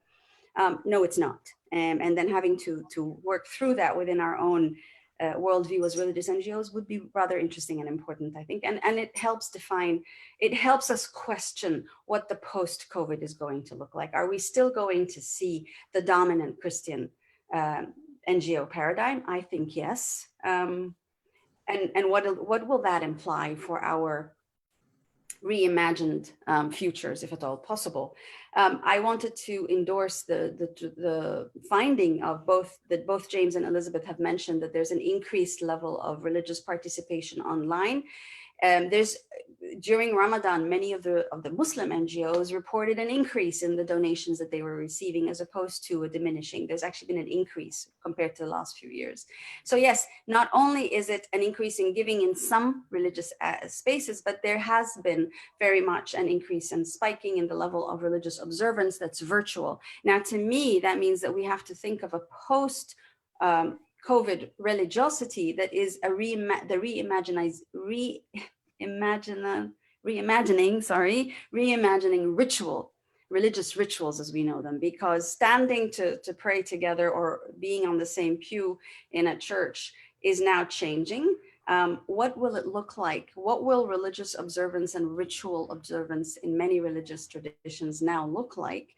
No, it's not. And then having to work through that within our own worldview as religious NGOs would be rather interesting and important, I think. And it helps define, it helps us question what the post-COVID is going to look like. Are we still going to see the dominant Christian NGO paradigm? I think yes. And what will that imply for our reimagined futures, if at all possible? I wanted to endorse the finding of both James and Elizabeth have mentioned, that there's an increased level of religious participation online. During Ramadan, many of the Muslim NGOs reported an increase in the donations that they were receiving, as opposed to a diminishing. There's actually been an increase compared to the last few years. So yes, not only is it an increase in giving in some religious spaces, but there has been very much an increase in spiking in the level of religious observance that's virtual. Now, to me, that means that we have to think of a post COVID religiosity that is a reimagining religious rituals as we know them, because standing to pray together or being on the same pew in a church is now changing. What will it look like? What will religious observance and ritual observance in many religious traditions now look like?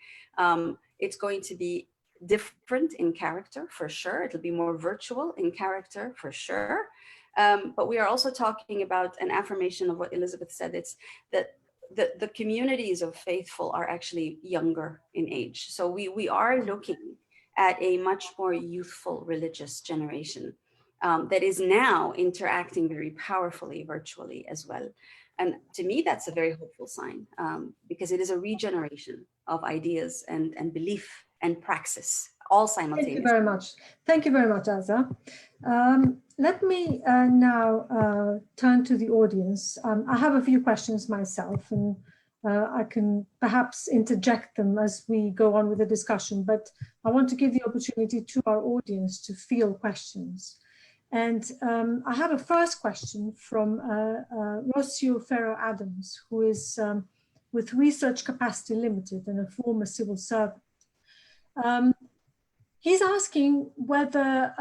It's going to be different in character, for sure. It'll be more virtual in character, for sure. But we are also talking about an affirmation of what Elizabeth said. It's that the communities of faithful are actually younger in age. So we are looking at a much more youthful religious generation that is now interacting very powerfully virtually as well. And to me, that's a very hopeful sign, because it is a regeneration of ideas and belief and praxis, all simultaneously. Thank you very much. Thank you very much, Azza. Let me now turn to the audience. I have a few questions myself, and I can perhaps interject them as we go on with the discussion, but I want to give the opportunity to our audience to field questions. And I have a first question from Rocio Ferro-Adams, who is with Research Capacity Limited and a former civil servant. He's asking whether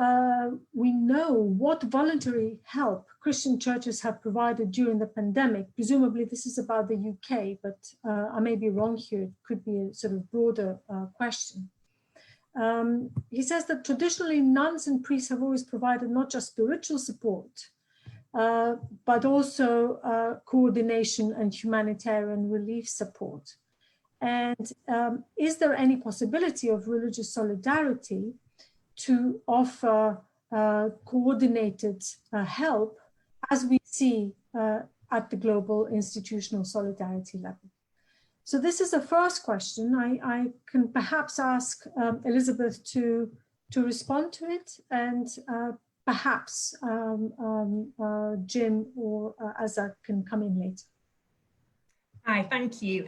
we know what voluntary help Christian churches have provided during the pandemic. Presumably this is about the UK, but I may be wrong here. It could be a sort of broader question. He says that traditionally nuns and priests have always provided not just spiritual support, but also coordination and humanitarian relief support. And is there any possibility of religious solidarity to offer coordinated help, as we see at the global institutional solidarity level? So this is the first question. I can perhaps ask Elizabeth to respond to it, and perhaps Jim or Azza can come in later. Hi, thank you.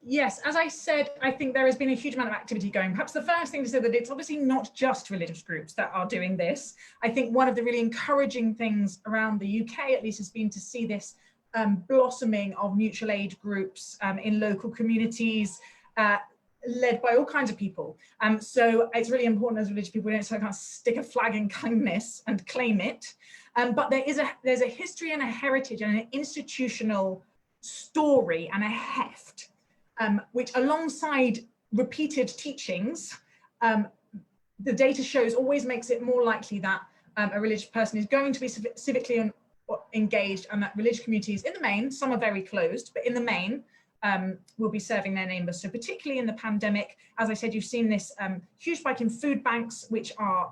Yes, as I said, I think there has been a huge amount of activity going. Perhaps the first thing to say that it's obviously not just religious groups that are doing this. I think one of the really encouraging things around the UK, at least, has been to see this blossoming of mutual aid groups in local communities, led by all kinds of people. So it's really important as religious people, we don't kind of stick a flag in kindness and claim it. But there's a history and a heritage and an institutional story and a heft, which alongside repeated teachings, the data shows always makes it more likely that a religious person is going to be civically engaged, and that religious communities, in the main, some are very closed, but in the main, will be serving their neighbours. So particularly in the pandemic, as I said, you've seen this huge spike in food banks, which are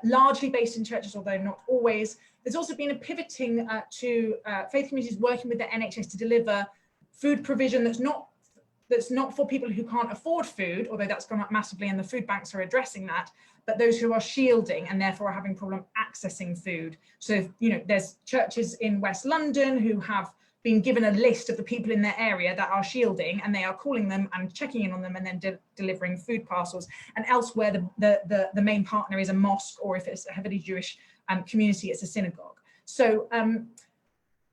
largely based in churches, although not always. There's also been a pivoting to faith communities working with the NHS to deliver food provision that's not for people who can't afford food, although that's gone up massively and the food banks are addressing that, but those who are shielding and therefore are having problem accessing food. So, you know, there's churches in West London who have been given a list of the people in their area that are shielding, and they are calling them and checking in on them and then delivering food parcels. And elsewhere, the main partner is a mosque, or if it's a heavily Jewish community, it's a synagogue. So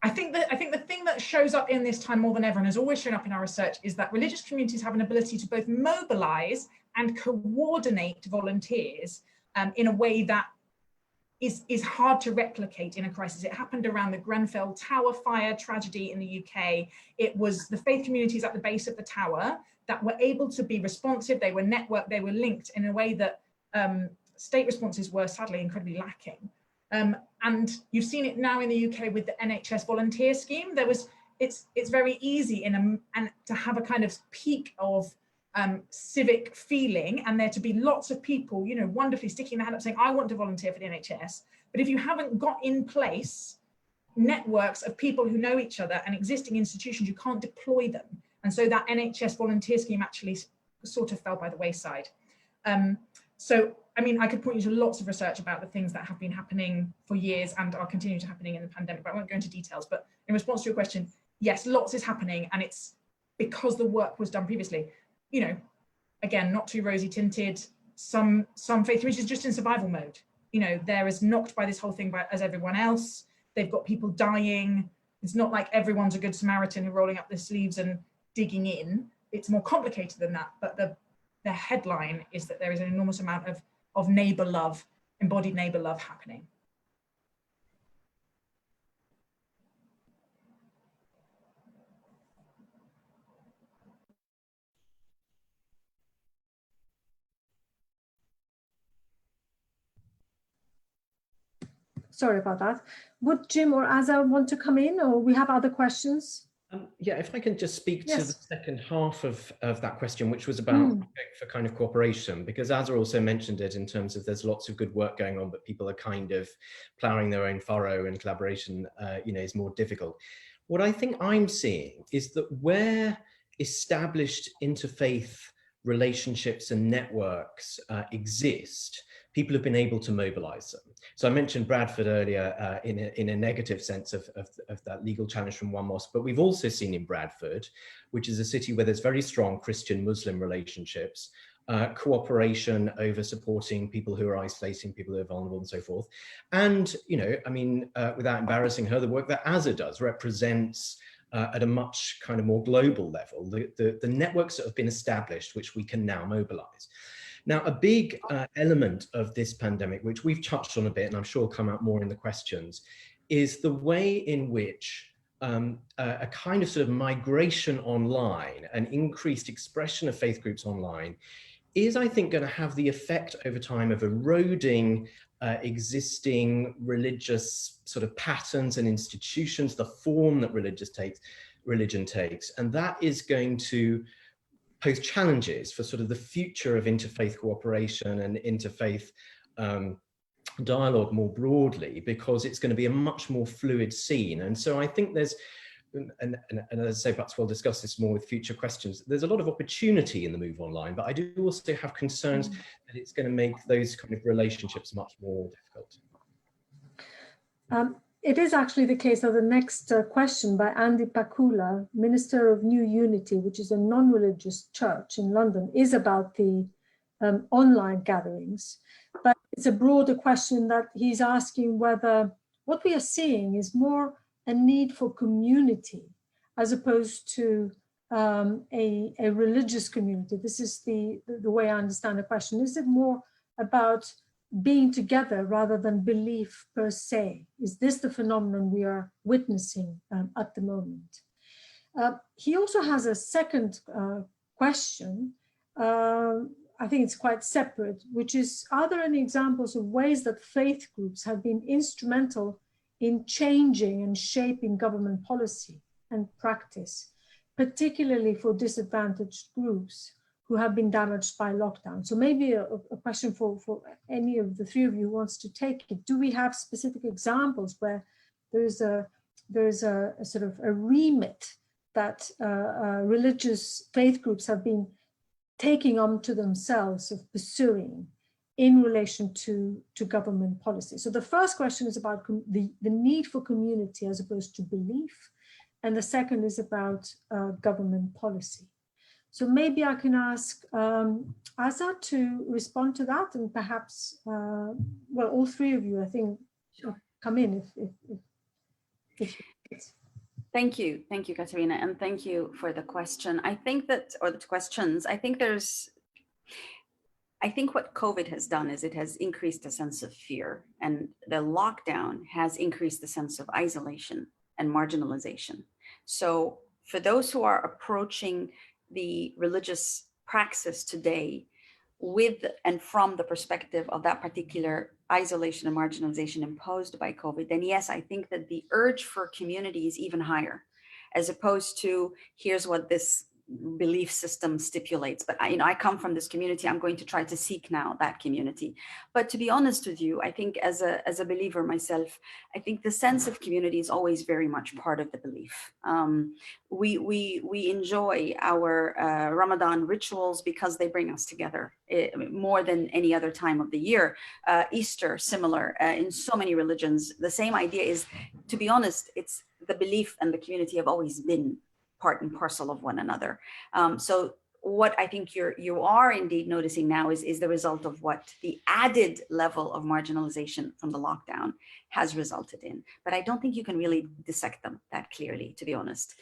I think the thing that shows up in this time more than ever, and has always shown up in our research, is that religious communities have an ability to both mobilize and coordinate volunteers in a way that is hard to replicate in a crisis. It happened around the Grenfell Tower fire tragedy in the UK. It was the faith communities at the base of the tower that were able to be responsive. They were networked, they were linked in a way that state responses were sadly incredibly lacking. And you've seen it now in the UK with the NHS volunteer scheme. It's very easy and to have a kind of peak of civic feeling, and there to be lots of people, you know, wonderfully sticking their hand up saying, I want to volunteer for the NHS. But if you haven't got in place networks of people who know each other and existing institutions, you can't deploy them. And so that NHS volunteer scheme actually sort of fell by the wayside. So, I mean, I could point you to lots of research about the things that have been happening for years and are continuing to happening in the pandemic, but I won't go into details. But in response to your question, yes, lots is happening, and it's because the work was done previously. You know, again, not too rosy tinted. Some faith communities just in survival mode. You know, they're as knocked by this whole thing as everyone else. They've got people dying. It's not like everyone's a good Samaritan who rolling up their sleeves and digging in. It's more complicated than that. But the headline is that there is an enormous amount of neighbor love, embodied neighbor love happening. Sorry about that. Would Jim or Azza want to come in, or we have other questions? Yeah, if I can just speak to the second half of that question, which was about for kind of cooperation, because Azza also mentioned it in terms of there's lots of good work going on, but people are kind of ploughing their own furrow, and collaboration, you know, is more difficult. What I think I'm seeing is that where established interfaith relationships and networks exist, people have been able to mobilize them. So I mentioned Bradford earlier in a negative sense of that legal challenge from one mosque, but we've also seen in Bradford, which is a city where there's very strong Christian-Muslim relationships, cooperation over supporting people who are isolating, people who are vulnerable and so forth. And, you know, I mean, without embarrassing her, the work that Azza does represents at a much kind of more global level, the networks that have been established, which we can now mobilize. Now, a big element of this pandemic, which we've touched on a bit, and I'm sure will come out more in the questions, is the way in which a kind of sort of migration online, an increased expression of faith groups online, is, I think, going to have the effect over time of eroding existing religious sort of patterns and institutions, the form that religion takes, and that is going to pose challenges for sort of the future of interfaith cooperation and interfaith dialogue more broadly, because it's going to be a much more fluid scene. And so I think there's, and as I say, perhaps we'll discuss this more with future questions, there's a lot of opportunity in the move online, but I do also have concerns that it's going to make those kind of relationships much more difficult. It is actually the case that the next question by Andy Pakula, Minister of New Unity, which is a non-religious church in London, is about the online gatherings. But it's a broader question that he's asking whether what we are seeing is more a need for community as opposed to a religious community. This is the way I understand the question. Is it more about being together rather than belief per se? Is this the phenomenon we are witnessing at the moment? He also has a second question. I think it's quite separate, which is, are there any examples of ways that faith groups have been instrumental in changing and shaping government policy and practice, particularly for disadvantaged groups who have been damaged by lockdown? So maybe a question for any of the three of you who wants to take it. Do we have specific examples where there's a sort of a remit that religious faith groups have been taking on to themselves of pursuing in relation to government policy? So the first question is about the need for community as opposed to belief. And the second is about government policy. So maybe I can ask Azza to respond to that, and perhaps, well, all three of you, I think, come in if Thank you, Katerina, and thank you for the question. I think that, or the questions, I think I think what COVID has done is it has increased a sense of fear, and the lockdown has increased the sense of isolation and marginalization. So for those who are approaching the religious praxis today with and from the perspective of that particular isolation and marginalization imposed by COVID, then yes, I think that the urge for community is even higher, as opposed to here's what this belief system stipulates. But I come from this community. I'm going to try to seek now that community. But to be honest with you, I think as a believer myself, I think the sense of community is always very much part of the belief. We enjoy our Ramadan rituals because they bring us together more than any other time of the year. Easter, similar in so many religions. The same idea is, to be honest, it's the belief and the community have always been part and parcel of one another. So what I think you are indeed noticing now is the result of what the added level of marginalization from the lockdown has resulted in. But I don't think you can really dissect them that clearly, to be honest.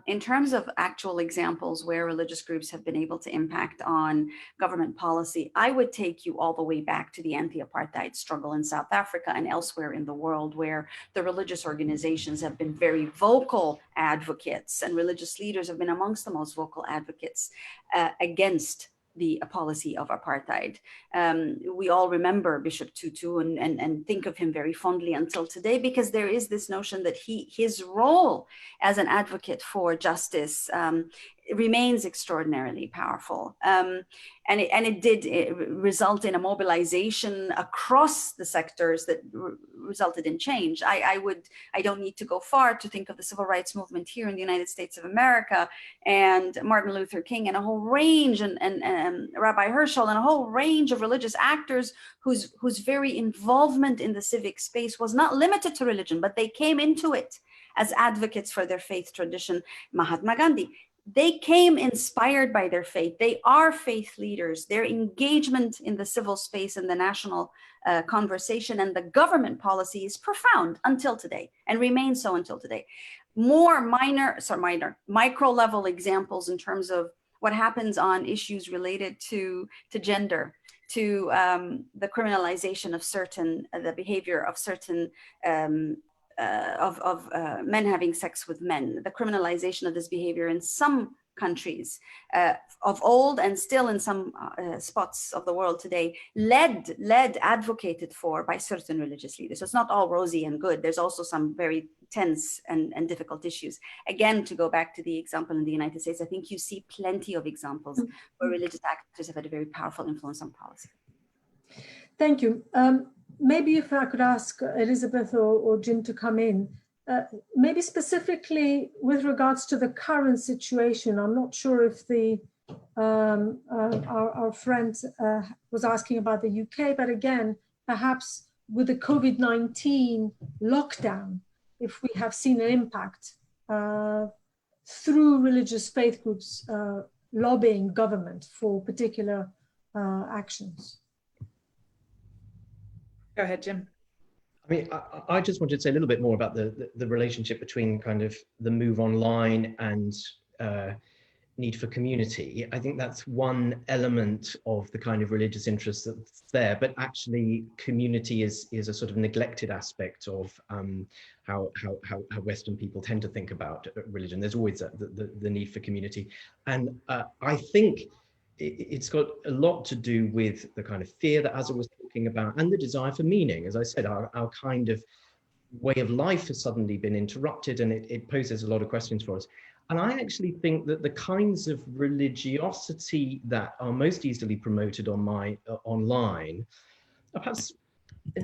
In terms of actual examples where religious groups have been able to impact on government policy, I would take you all the way back to the anti-apartheid struggle in South Africa and elsewhere in the world, where the religious organizations have been very vocal advocates, and religious leaders have been amongst the most vocal advocates against the policy of apartheid. We all remember Bishop Tutu and think of him very fondly until today, because there is this notion that his role as an advocate for justice remains extraordinarily powerful. And it did result in a mobilization across the sectors that resulted in change. I don't need to go far to think of the civil rights movement here in the United States of America, and Martin Luther King, and a whole range, and Rabbi Herschel, and a whole range of religious actors whose very involvement in the civic space was not limited to religion, but they came into it as advocates for their faith tradition. Mahatma Gandhi, they came inspired by their faith. They are faith leaders. Their engagement in the civil space and the national conversation and the government policy is profound until today, and remains so until today. More micro level examples in terms of what happens on issues related to gender, to the criminalization of certain, the behavior of certain men having sex with men, the criminalization of this behavior in some countries of old, and still in some spots of the world today, advocated for by certain religious leaders. So it's not all rosy and good. There's also some very tense and difficult issues. Again, to go back to the example in the United States, I think you see plenty of examples where religious actors have had a very powerful influence on policy. Thank you. Maybe if I could ask Elizabeth or Jim to come in, maybe specifically with regards to the current situation. I'm not sure if our friend was asking about the UK, but again, perhaps with the COVID-19 lockdown, if we have seen an impact through religious faith groups lobbying government for particular actions. Go ahead, Jim. I mean, I just wanted to say a little bit more about the relationship between kind of the move online and need for community. I think that's one element of the kind of religious interest that's there, but actually community is a sort of neglected aspect of how Western people tend to think about religion. There's always the need for community. And I think it's got a lot to do with the kind of fear that Azza was talking about, and the desire for meaning. As I said, our kind of way of life has suddenly been interrupted, and it poses a lot of questions for us. And I actually think that the kinds of religiosity that are most easily promoted online are perhaps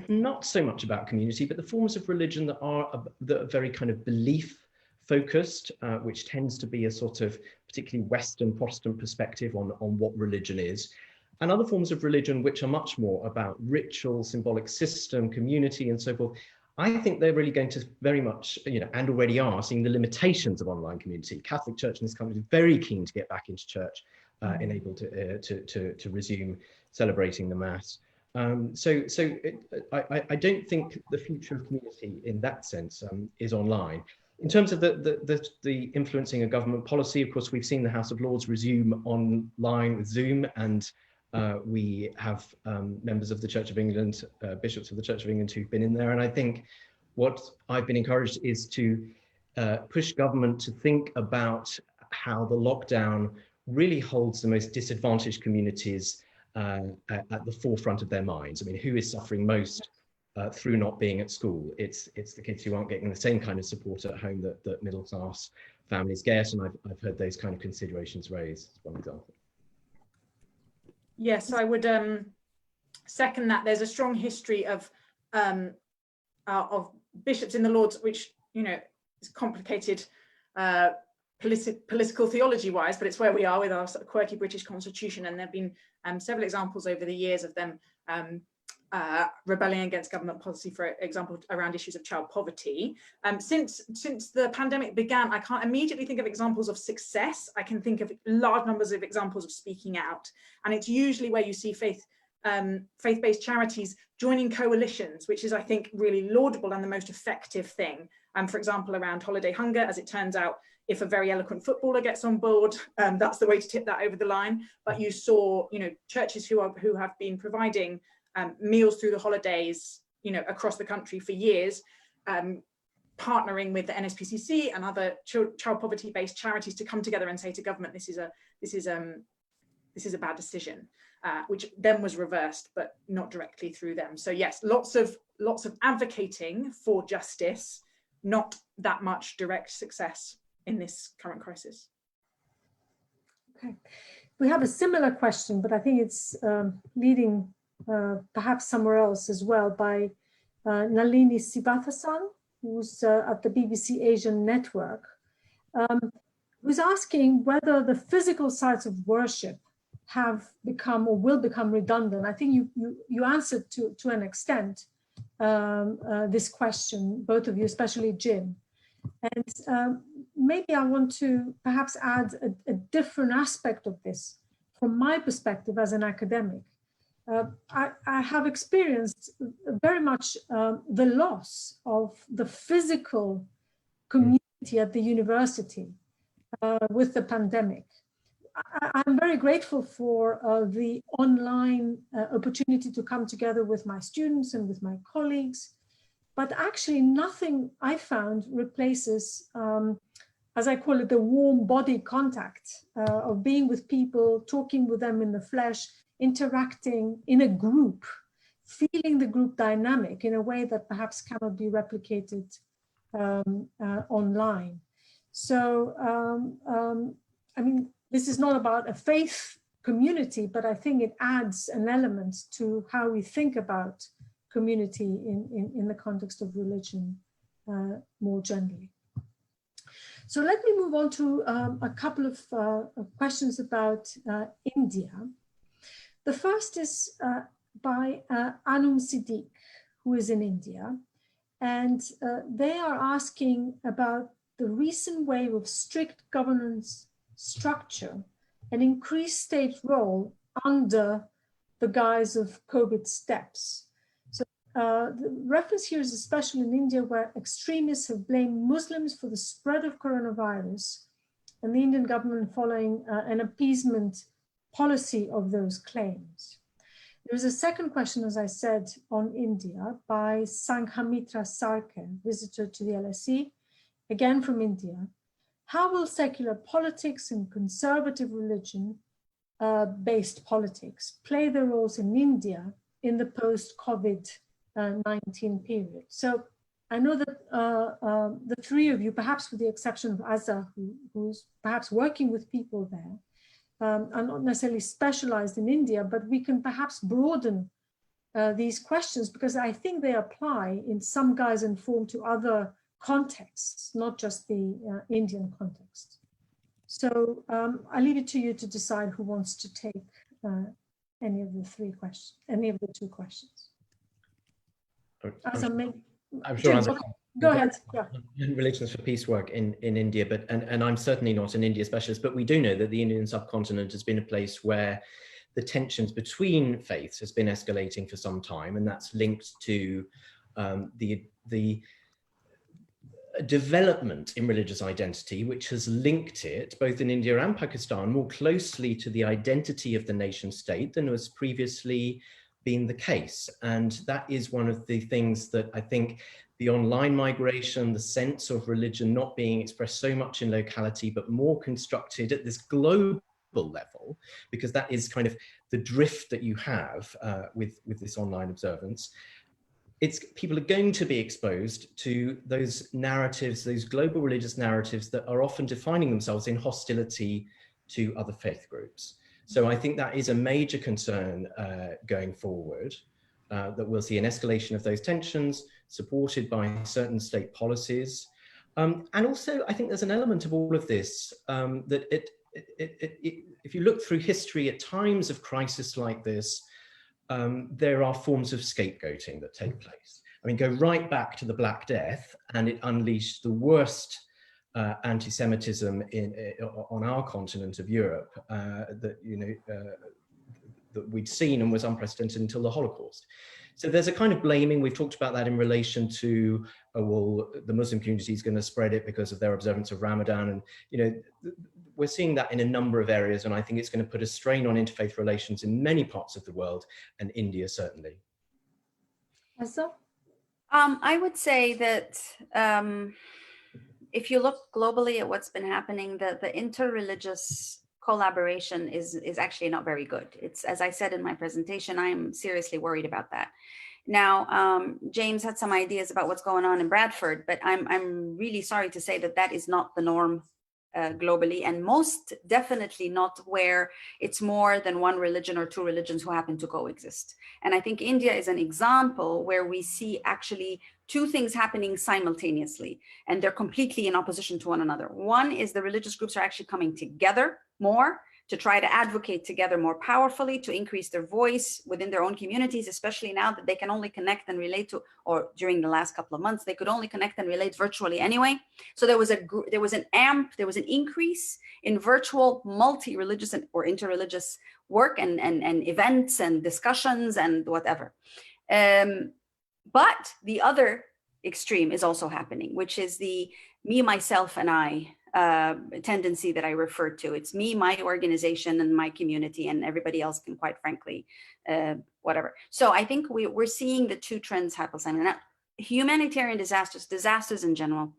not so much about community, but the forms of religion that are very kind of belief focused, which tends to be a sort of particularly Western Protestant perspective on what religion is, and other forms of religion which are much more about ritual, symbolic system, community, and so forth. I think they're really going to very much, and already are, seeing the limitations of online community. Catholic Church in this country is very keen to get back into church, enabled to resume celebrating the Mass. I don't think the future of community in that sense is online. In terms of the influencing of government policy, of course, we've seen the House of Lords resume online with Zoom, and We have members of the Church of England, bishops of the Church of England who've been in there. And I think what I've been encouraged is to push government to think about how the lockdown really holds the most disadvantaged communities at the forefront of their minds. I mean, who is suffering most through not being at school? It's the kids who aren't getting the same kind of support at home that middle class families get. And I've heard those kind of considerations raised as one example. Yes, I would second that. There's a strong history of bishops in the Lords, which, you know, is complicated political theology wise, but it's where we are with our sort of quirky British constitution. And there have been several examples over the years of them rebelling against government policy, for example, around issues of child poverty. Since the pandemic began, I can't immediately think of examples of success. I can think of large numbers of examples of speaking out. And it's usually where you see faith-based charities joining coalitions, which is, I think, really laudable and the most effective thing. For example, around holiday hunger, as it turns out, if a very eloquent footballer gets on board, that's the way to tip that over the line. But you saw, you know, churches who have been providing meals through the holidays, you know, across the country for years, partnering with the NSPCC and other child poverty-based charities to come together and say to government, this is a bad decision, which then was reversed, but not directly through them. So yes, lots of advocating for justice, not that much direct success in this current crisis. Okay, we have a similar question, but I think it's leading perhaps somewhere else as well, by Nalini Sivathasan, who's at the BBC Asian Network, who's asking whether the physical sites of worship have become or will become redundant. I think you answered to an extent this question, both of you, especially Jim. And maybe I want to perhaps add a different aspect of this from my perspective as an academic. I have experienced very much the loss of the physical community at the university with the pandemic. I'm very grateful for the online opportunity to come together with my students and with my colleagues. But actually nothing I found replaces, as I call it, the warm body contact of being with people, talking with them in the flesh, interacting in a group, feeling the group dynamic in a way that perhaps cannot be replicated online. So, I mean, this is not about a faith community, but I think it adds an element to how we think about community in the context of religion more generally. So let me move on to a couple of questions about India. The first is by Anum Siddiq, who is in India, and they are asking about the recent wave of strict governance structure and increased state role under the guise of COVID steps. So the reference here is especially in India, where extremists have blamed Muslims for the spread of coronavirus, and the Indian government following an appeasement policy of those claims. There's a second question, as I said, on India by Sanghamitra Sarkar, visitor to the LSE, again from India. How will secular politics and conservative religion-based politics play their roles in India in the post-COVID-19 period? So I know that the three of you, perhaps with the exception of Azza, who's perhaps working with people there, are not necessarily specialized in India, but we can perhaps broaden these questions because I think they apply in some guise and form to other contexts, not just the Indian context. So I'll leave it to you to decide who wants to take any of the three questions, any of the two questions. I'm sure Azza, go ahead. Yeah. Religions for Peace work in India, but and I'm certainly not an India specialist, but we do know that the Indian subcontinent has been a place where the tensions between faiths has been escalating for some time, and that's linked to the development in religious identity, which has linked it, both in India and Pakistan, more closely to the identity of the nation state than was previously been the case. And that is one of the things that I think the online migration, the sense of religion not being expressed so much in locality, but more constructed at this global level, because that is kind of the drift that you have with this online observance. People are going to be exposed to those narratives, those global religious narratives that are often defining themselves in hostility to other faith groups. So I think that is a major concern going forward, that we'll see an escalation of those tensions supported by certain state policies. And also, I think there's an element of all of this that if you look through history at times of crisis like this, there are forms of scapegoating that take place. I mean, go right back to the Black Death, and it unleashed the worst anti-Semitism on our continent of Europe that we'd seen, and was unprecedented until the Holocaust. So there's a kind of blaming. We've talked about that in relation to, well, the Muslim community is going to spread it because of their observance of Ramadan, and we're seeing that in a number of areas, and I think it's going to put a strain on interfaith relations in many parts of the world, and India certainly. Azza? I would say that if you look globally at what's been happening, the interreligious collaboration is actually not very good. It's, as I said in my presentation, I am seriously worried about that. Now, James had some ideas about what's going on in Bradford, but I'm really sorry to say that is not the norm globally, and most definitely not where it's more than one religion or two religions who happen to coexist. And I think India is an example where we see actually two things happening simultaneously, and they're completely in opposition to one another. One is the religious groups are actually coming together more to try to advocate together more powerfully, to increase their voice within their own communities, especially now that they can only connect and relate to, or during the last couple of months, they could only connect and relate virtually anyway. So there was an increase in virtual multi-religious or interreligious work and events and discussions and whatever. But the other extreme is also happening, which is the me, myself, and I tendency that I referred to. It's me, my organization, and my community, and everybody else can, quite frankly, whatever. So I think we're seeing the two trends happen. Now, humanitarian disasters in general,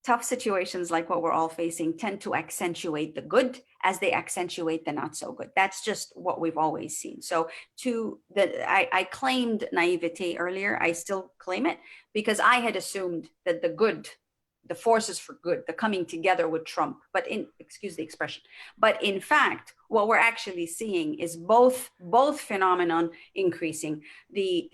tough situations like what we're all facing tend to accentuate the good as they accentuate the not so good. That's just what we've always seen. So I claimed naivete earlier. I still claim it, because I had assumed that the good, the forces for good, the coming together would trump, excuse the expression, but in fact, what we're actually seeing is both phenomenon increasing. The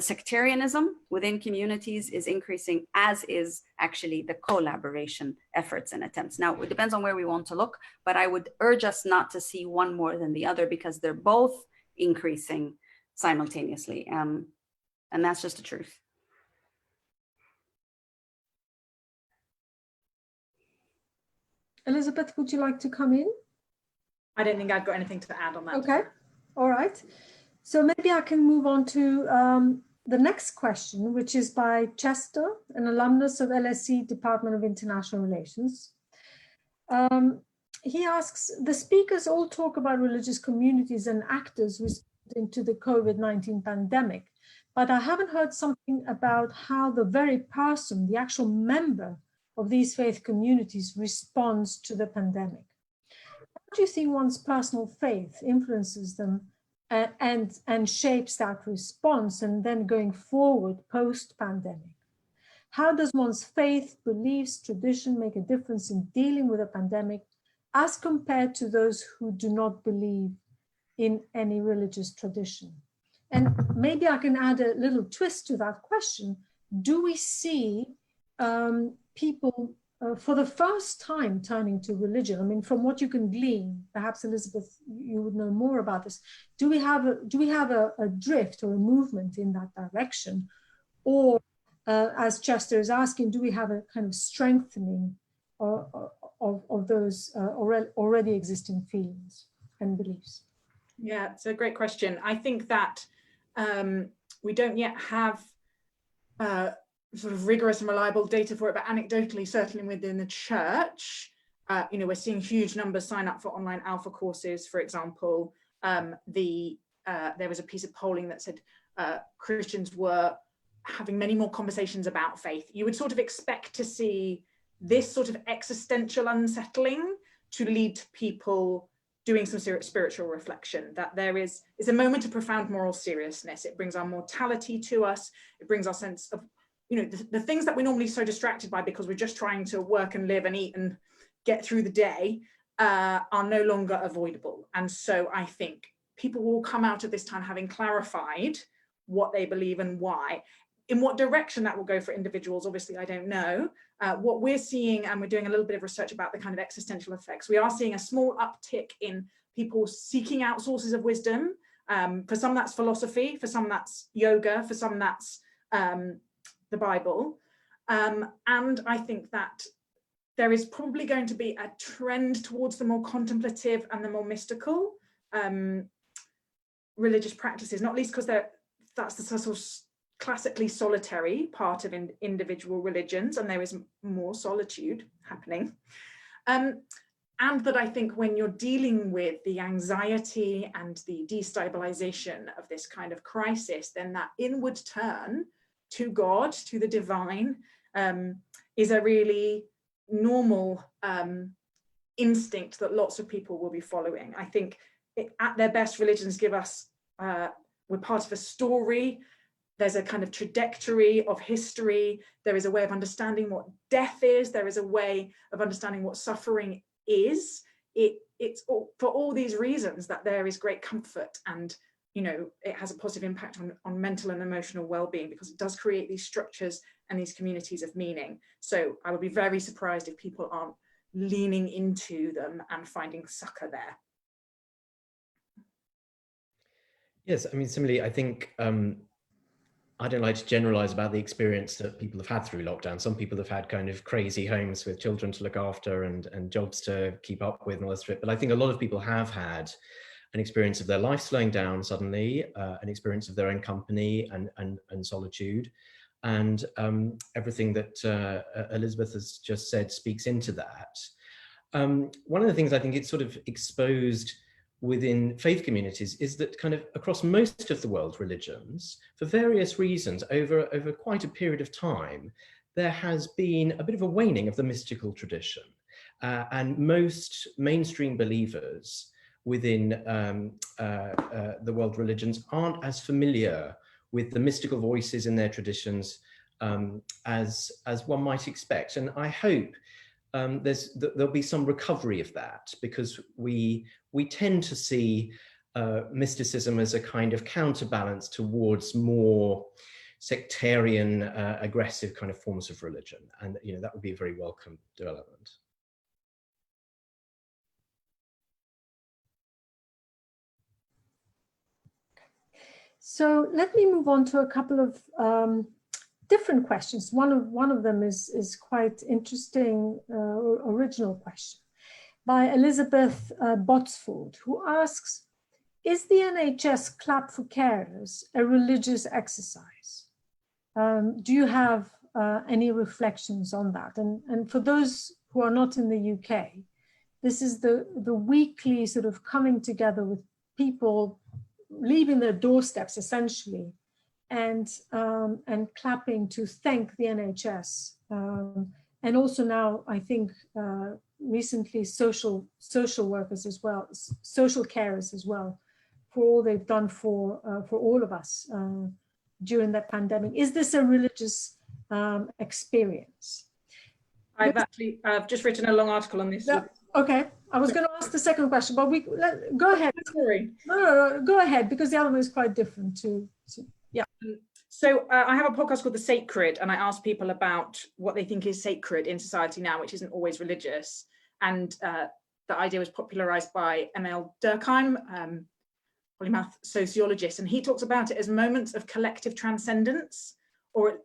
sectarianism within communities is increasing, as is actually the collaboration efforts and attempts. Now, it depends on where we want to look, but I would urge us not to see one more than the other, because they're both increasing simultaneously. And that's just the truth. Elizabeth, would you like to come in? I don't think I've got anything to add on that. Okay, all right. So maybe I can move on to the next question, which is by Chester, an alumnus of LSE Department of International Relations. He asks, the speakers all talk about religious communities and actors responding to the COVID-19 pandemic, but I haven't heard something about how the very person, the actual member of these faith communities responds to the pandemic. How do you think one's personal faith influences them and shapes that response, and then going forward post-pandemic? How does one's faith, beliefs, tradition make a difference in dealing with a pandemic as compared to those who do not believe in any religious tradition? And maybe I can add a little twist to that question. Do we see people for the first time turning to religion? I mean, from what you can glean, perhaps Elizabeth, you would know more about this. Do we have a drift or a movement in that direction? Or as Chester is asking, do we have a kind of strengthening of those already existing feelings and beliefs? Yeah, it's a great question. I think that we don't yet have sort of rigorous and reliable data for it, but anecdotally, certainly within the church, you know, we're seeing huge numbers sign up for online alpha courses, for example. There was a piece of polling that said Christians were having many more conversations about faith. You would sort of expect to see this sort of existential unsettling to lead to people doing some serious spiritual reflection, that it's a moment of profound moral seriousness. It brings our mortality to us. It brings our sense of, you know, the things that we're normally so distracted by because we're just trying to work and live and eat and get through the day are no longer avoidable. And so I think people will come out of this time having clarified what they believe and why. In what direction that will go for individuals, obviously, I don't know. What we're seeing, and we're doing a little bit of research about the kind of existential effects, we are seeing a small uptick in people seeking out sources of wisdom. For some that's philosophy, for some that's yoga, for some that's the Bible. And I think that there is probably going to be a trend towards the more contemplative and the more mystical religious practices, not least because that's the sort of classically solitary part of individual religions, and there is more solitude happening. And that I think when you're dealing with the anxiety and the destabilization of this kind of crisis, then that inward turn to God, to the divine, is a really normal instinct that lots of people will be following. I think at their best, religions give us, we're part of a story. There's a kind of trajectory of history. There is a way of understanding what death is. There is a way of understanding what suffering is. It's for all these reasons that there is great comfort, and you know, it has a positive impact on mental and emotional well-being, because it does create these structures and these communities of meaning. So I would be very surprised if people aren't leaning into them and finding succor there. Yes, I mean, similarly, I think I don't like to generalize about the experience that people have had through lockdown. Some people have had kind of crazy homes with children to look after and jobs to keep up with and all this bit. But I think a lot of people have had an experience of their life slowing down suddenly, an experience of their own company and solitude. And everything that Elizabeth has just said speaks into that. One of the things I think it's sort of exposed within faith communities is that kind of across most of the world's religions, for various reasons, over quite a period of time, there has been a bit of a waning of the mystical tradition. And most mainstream believers within the world religions aren't as familiar with the mystical voices in their traditions as one might expect. And I hope there'll be some recovery of that, because we tend to see mysticism as a kind of counterbalance towards more sectarian, aggressive kind of forms of religion. And you know, that would be a very welcome development. So let me move on to a couple of different questions. One of them is quite interesting, original question by Elizabeth Botsford, who asks, is the NHS clap for carers a religious exercise? Do you have any reflections on that? And for those who are not in the UK, this is the weekly sort of coming together with people leaving their doorsteps essentially, and clapping to thank the NHS, and also now I think recently social workers as well, social carers as well, for all they've done for all of us during that pandemic. Is this a religious experience? I've just written a long article on this. Yeah, okay, I was going to ask the second question, but go ahead. Sorry. No, go ahead, because the other one is quite different too. Yeah. So I have a podcast called The Sacred, and I ask people about what they think is sacred in society now, which isn't always religious. And the idea was popularized by M.L. Durkheim, polymath sociologist, and he talks about it as moments of collective transcendence, or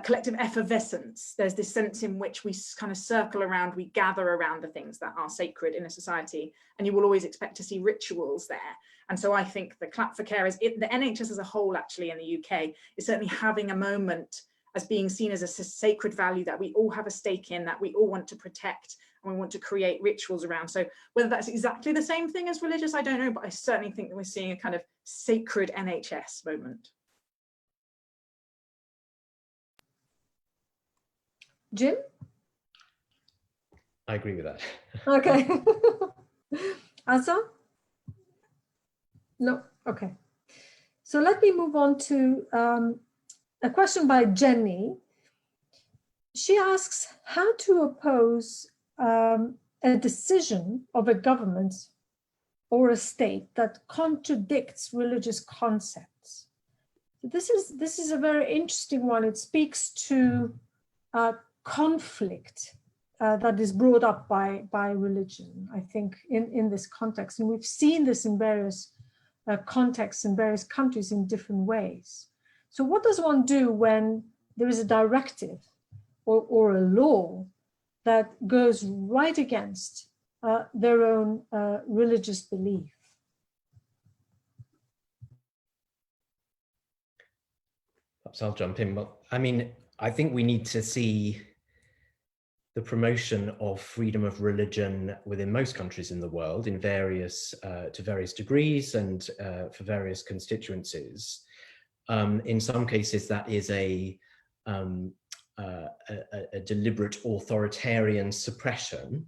collective effervescence. There's this sense in which we kind of circle around, we gather around the things that are sacred in a society, and you will always expect to see rituals there. And so I think the clap for carers, the NHS as a whole actually in the UK is certainly having a moment as being seen as a sacred value that we all have a stake in, that we all want to protect and we want to create rituals around. So whether that's exactly the same thing as religious, I don't know, but I certainly think that we're seeing a kind of sacred NHS moment. Jim? I agree with that. Okay. Azza? No, okay. So let me move on to a question by Jenny. She asks how to oppose a decision of a government or a state that contradicts religious concepts. This is a very interesting one. It speaks to conflict that is brought up by religion, I think, in this context. And we've seen this in various contexts in various countries in different ways. So what does one do when there is a directive or a law that goes right against their own religious belief? Perhaps I'll jump in. Well, I mean, I think we need to see the promotion of freedom of religion within most countries in the world in various, to various degrees and for various constituencies. In some cases, that is a deliberate authoritarian suppression,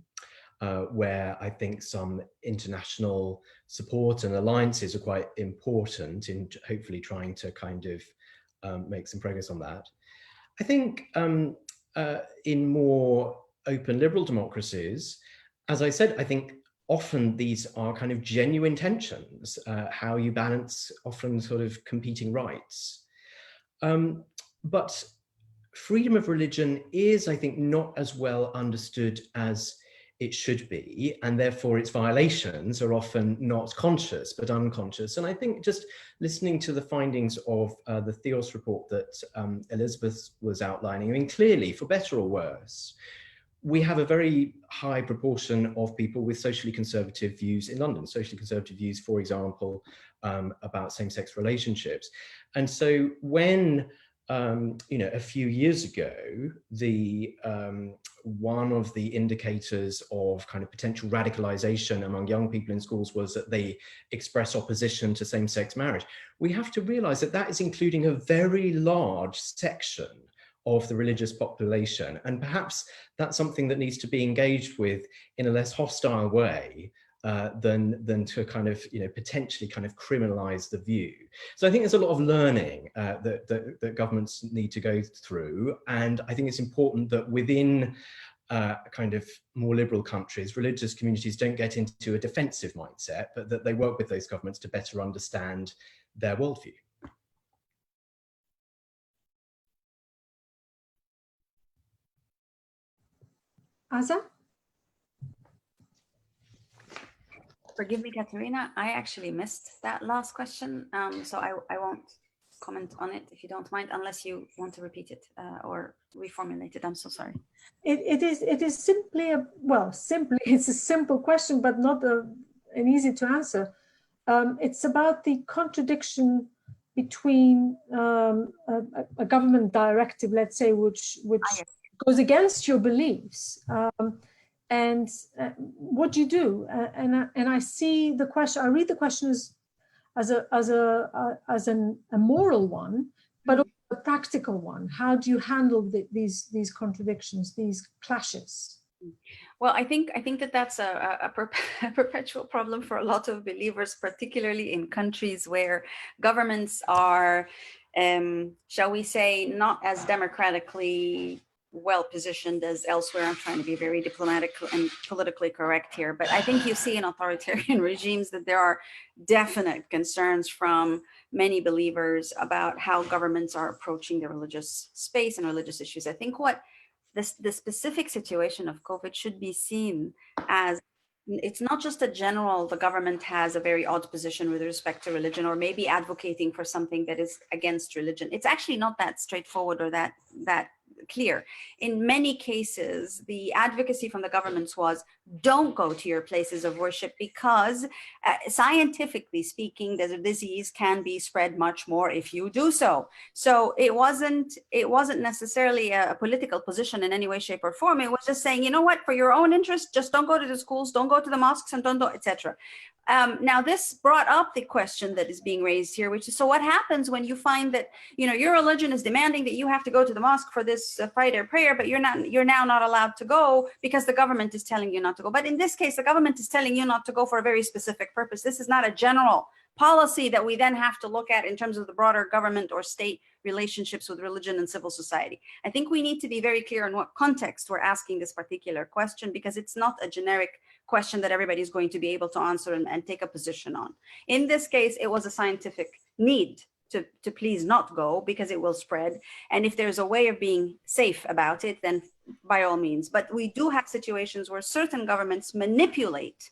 where I think some international support and alliances are quite important in hopefully trying to kind of make some progress on that. I think in more open liberal democracies, as I said, I think often these are kind of genuine tensions, how you balance often sort of competing rights. But freedom of religion is, I think, not as well understood as it should be, and therefore its violations are often not conscious but unconscious. And I think just listening to the findings of the Theos report that Elizabeth was outlining, I mean, clearly, for better or worse, we have a very high proportion of people with socially conservative views in London, socially conservative views, for example, about same-sex relationships. And so when you know, a few years ago, the one of the indicators of kind of potential radicalization among young people in schools was that they express opposition to same-sex marriage. We have to realize that that is including a very large section of the religious population, and perhaps that's something that needs to be engaged with in a less hostile way than to kind of, you know, potentially kind of criminalize the view. So I think there's a lot of learning that governments need to go through. And I think it's important that within kind of more liberal countries, religious communities don't get into a defensive mindset, but that they work with those governments to better understand their worldview. Azza? Forgive me, Katerina, I actually missed that last question, so I won't comment on it if you don't mind, unless you want to repeat it or reformulate it. I'm so sorry. It is simply it's a simple question, but not an easy to answer. It's about the contradiction between a government directive, let's say, which goes against your beliefs. And what do you do? And I see the question. I read the question as a moral one, but also a practical one. How do you handle these contradictions, these clashes? Well, I think that's a perpetual problem for a lot of believers, particularly in countries where governments are, shall we say, not as democratically well positioned as elsewhere. I'm trying to be very diplomatic and politically correct here, but I think you see in authoritarian regimes that there are definite concerns from many believers about how governments are approaching the religious space and religious issues. I think what the specific situation of COVID should be seen as, it's not just a general, the government has a very odd position with respect to religion, or maybe advocating for something that is against religion. It's actually not that straightforward or that clear. In many cases, the advocacy from the governments was don't go to your places of worship because scientifically speaking, the disease can be spread much more if you do so. So it wasn't necessarily a political position in any way, shape, or form. It was just saying, you know what, for your own interest, just don't go to the schools, don't go to the mosques, and don't, etc. Now, this brought up the question that is being raised here, which is, so what happens when you find that, you know, your religion is demanding that you have to go to the mosque for this Friday prayer, but you're now not allowed to go because the government is telling you not to go. But in this case, the government is telling you not to go for a very specific purpose. This is not a general policy that we then have to look at in terms of the broader government or state relationships with religion and civil society. I think we need to be very clear in what context we're asking this particular question, because it's not a generic question that everybody is going to be able to answer and take a position on. In this case, it was a scientific need to please not go because it will spread. And if there's a way of being safe about it, then by all means. But we do have situations where certain governments manipulate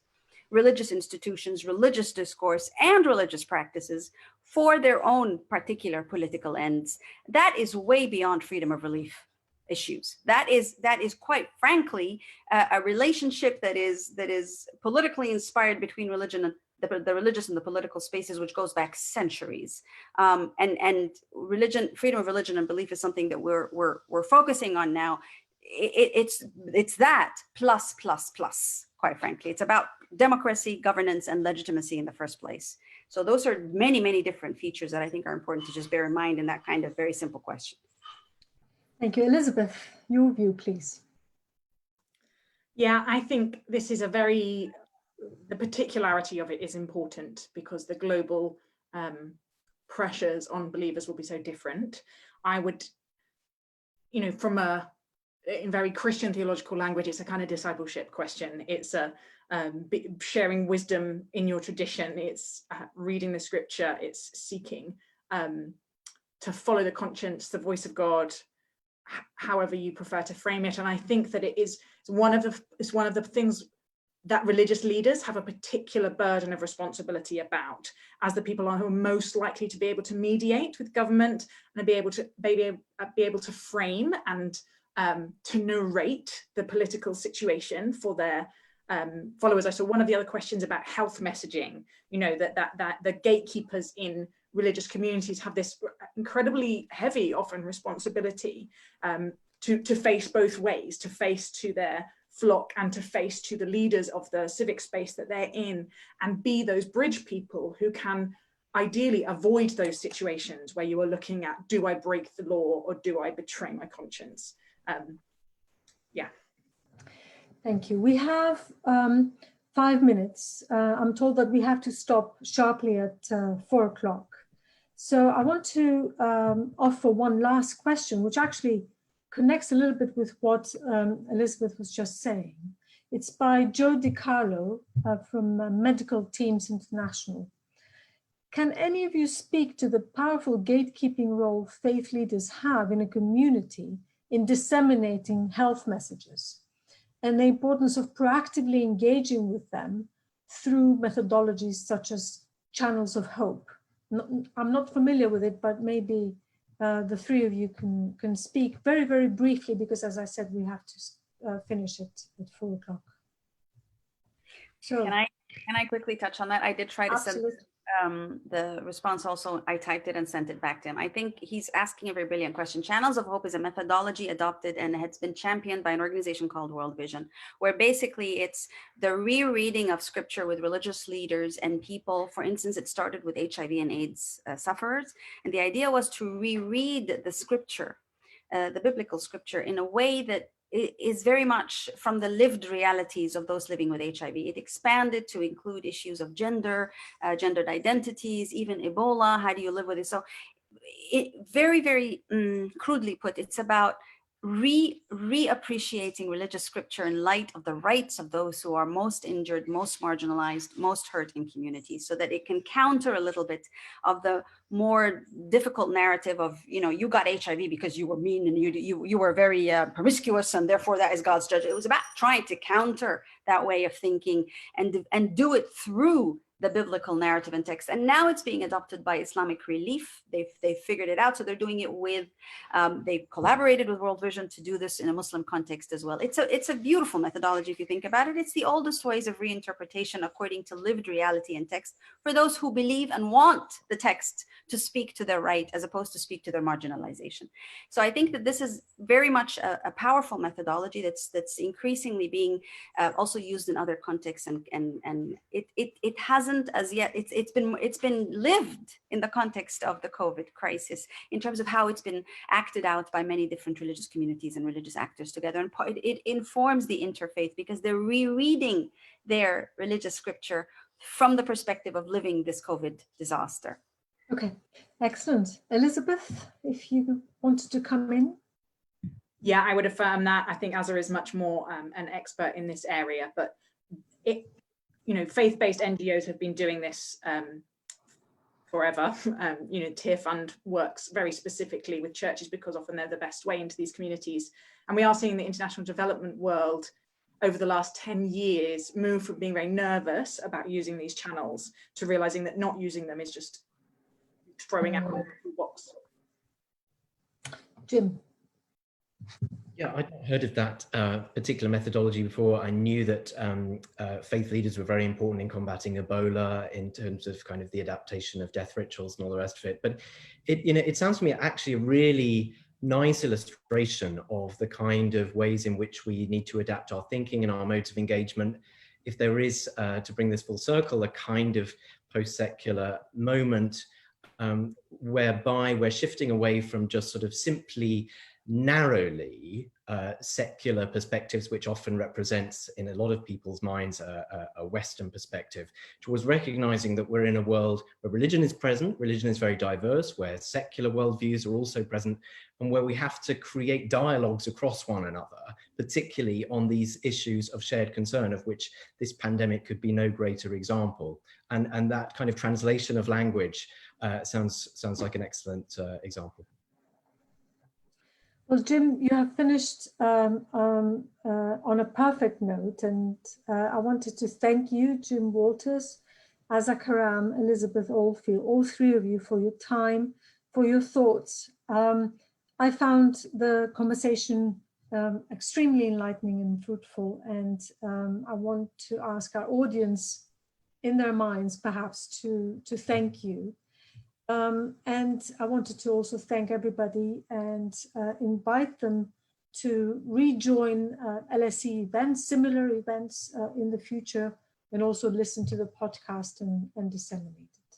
religious institutions, religious discourse, and religious practices for their own particular political ends. That is way beyond freedom of belief issues. That is quite frankly a relationship that is politically inspired between religion and the religious and the political spaces, which goes back centuries. And religion, freedom of religion and belief is something that we're focusing on now. It's that plus, quite frankly. It's about democracy, governance, and legitimacy in the first place. So those are many, many different features that I think are important to just bear in mind in that kind of very simple question. Thank you. Elizabeth, your view, please. Yeah, I think this is the particularity of it is important because the global pressures on believers will be so different. I would, you know, in very Christian theological language, it's a kind of discipleship question. It's a sharing wisdom in your tradition. It's reading the scripture. It's seeking to follow the conscience, the voice of God, however you prefer to frame it. And I think that it's one of the things that religious leaders have a particular burden of responsibility about, as the people who are most likely to be able to mediate with government and be able to frame and to narrate the political situation for their followers. I saw one of the other questions about health messaging, you know, that the gatekeepers in religious communities have this incredibly heavy, often responsibility to face both ways, to face to their flock and to face to the leaders of the civic space that they're in, and be those bridge people who can ideally avoid those situations where you are looking at, do I break the law or do I betray my conscience? Yeah. Thank you. We have 5 minutes. I'm told that we have to stop sharply at 4 o'clock. So I want to offer one last question, which actually connects a little bit with what Elizabeth was just saying. It's by Joe DiCarlo from Medical Teams International. Can any of you speak to the powerful gatekeeping role faith leaders have in a community in disseminating health messages, and the importance of proactively engaging with them through methodologies such as channels of hope? I'm not familiar with it, but maybe the three of you can speak very, very briefly, because as I said, we have to finish it at 4 o'clock. So can I quickly touch on that? I did try to send the response also. I typed it and sent it back to him. I think he's asking a very brilliant question. Channels of Hope is a methodology adopted and has been championed by an organization called World Vision, where basically it's the rereading of scripture with religious leaders and people. For instance, it started with HIV and AIDS sufferers. And the idea was to reread the scripture, the biblical scripture, in a way that is very much from the lived realities of those living with HIV. It expanded to include issues of gender, gendered identities, even Ebola. How do you live with it? So very, very crudely put, it's about reappreciating religious scripture in light of the rights of those who are most injured, most marginalized, most hurt in communities, so that it can counter a little bit of the more difficult narrative of, you know, you got HIV because you were mean and you were very promiscuous and therefore that is God's judgment. It was about trying to counter that way of thinking and do it through the biblical narrative and text. And now it's being adopted by Islamic Relief. They've figured it out. So they're doing it with, they've collaborated with World Vision to do this in a Muslim context as well. It's a beautiful methodology if you think about it. It's the oldest ways of reinterpretation according to lived reality and text for those who believe and want the text to speak to their right as opposed to speak to their marginalization. So I think that this is very much a powerful methodology that's increasingly being also used in other contexts, and it hasn't as yet, it's been lived in the context of the COVID crisis in terms of how it's been acted out by many different religious communities and religious actors together. And it informs the interfaith because they're rereading their religious scripture from the perspective of living this COVID disaster. Okay, excellent. Elizabeth, if you wanted to come in. Yeah, I would affirm that. I think Azza is much more an expert in this area, but faith-based NGOs have been doing this forever. Tear Fund works very specifically with churches because often they're the best way into these communities. And we are seeing the international development world over the last 10 years move from being very nervous about using these channels to realizing that not using them is just throwing out the box. Jim. Yeah, I'd not heard of that particular methodology before. I knew that faith leaders were very important in combating Ebola in terms of kind of the adaptation of death rituals and all the rest of it. But it sounds to me actually a really nice illustration of the kind of ways in which we need to adapt our thinking and our modes of engagement. If there is, to bring this full circle, a kind of post-secular moment whereby we're shifting away from just sort of simply narrowly secular perspectives, which often represents in a lot of people's minds a Western perspective, towards recognizing that we're in a world where religion is present, religion is very diverse, where secular worldviews are also present, and where we have to create dialogues across one another, particularly on these issues of shared concern, of which this pandemic could be no greater example. And that kind of translation of language sounds like an excellent example. Well, Jim, you have finished on a perfect note, and I wanted to thank you, Jim Walters, Azza Karam, Elizabeth Oldfield, all three of you for your time, for your thoughts. I found the conversation extremely enlightening and fruitful, and I want to ask our audience in their minds perhaps to thank you. And I wanted to also thank everybody and invite them to rejoin LSE events, similar events in the future, and also listen to the podcast and disseminate it.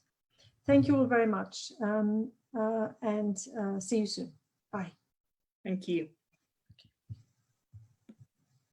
Thank you all very much, and see you soon. Bye. Thank you.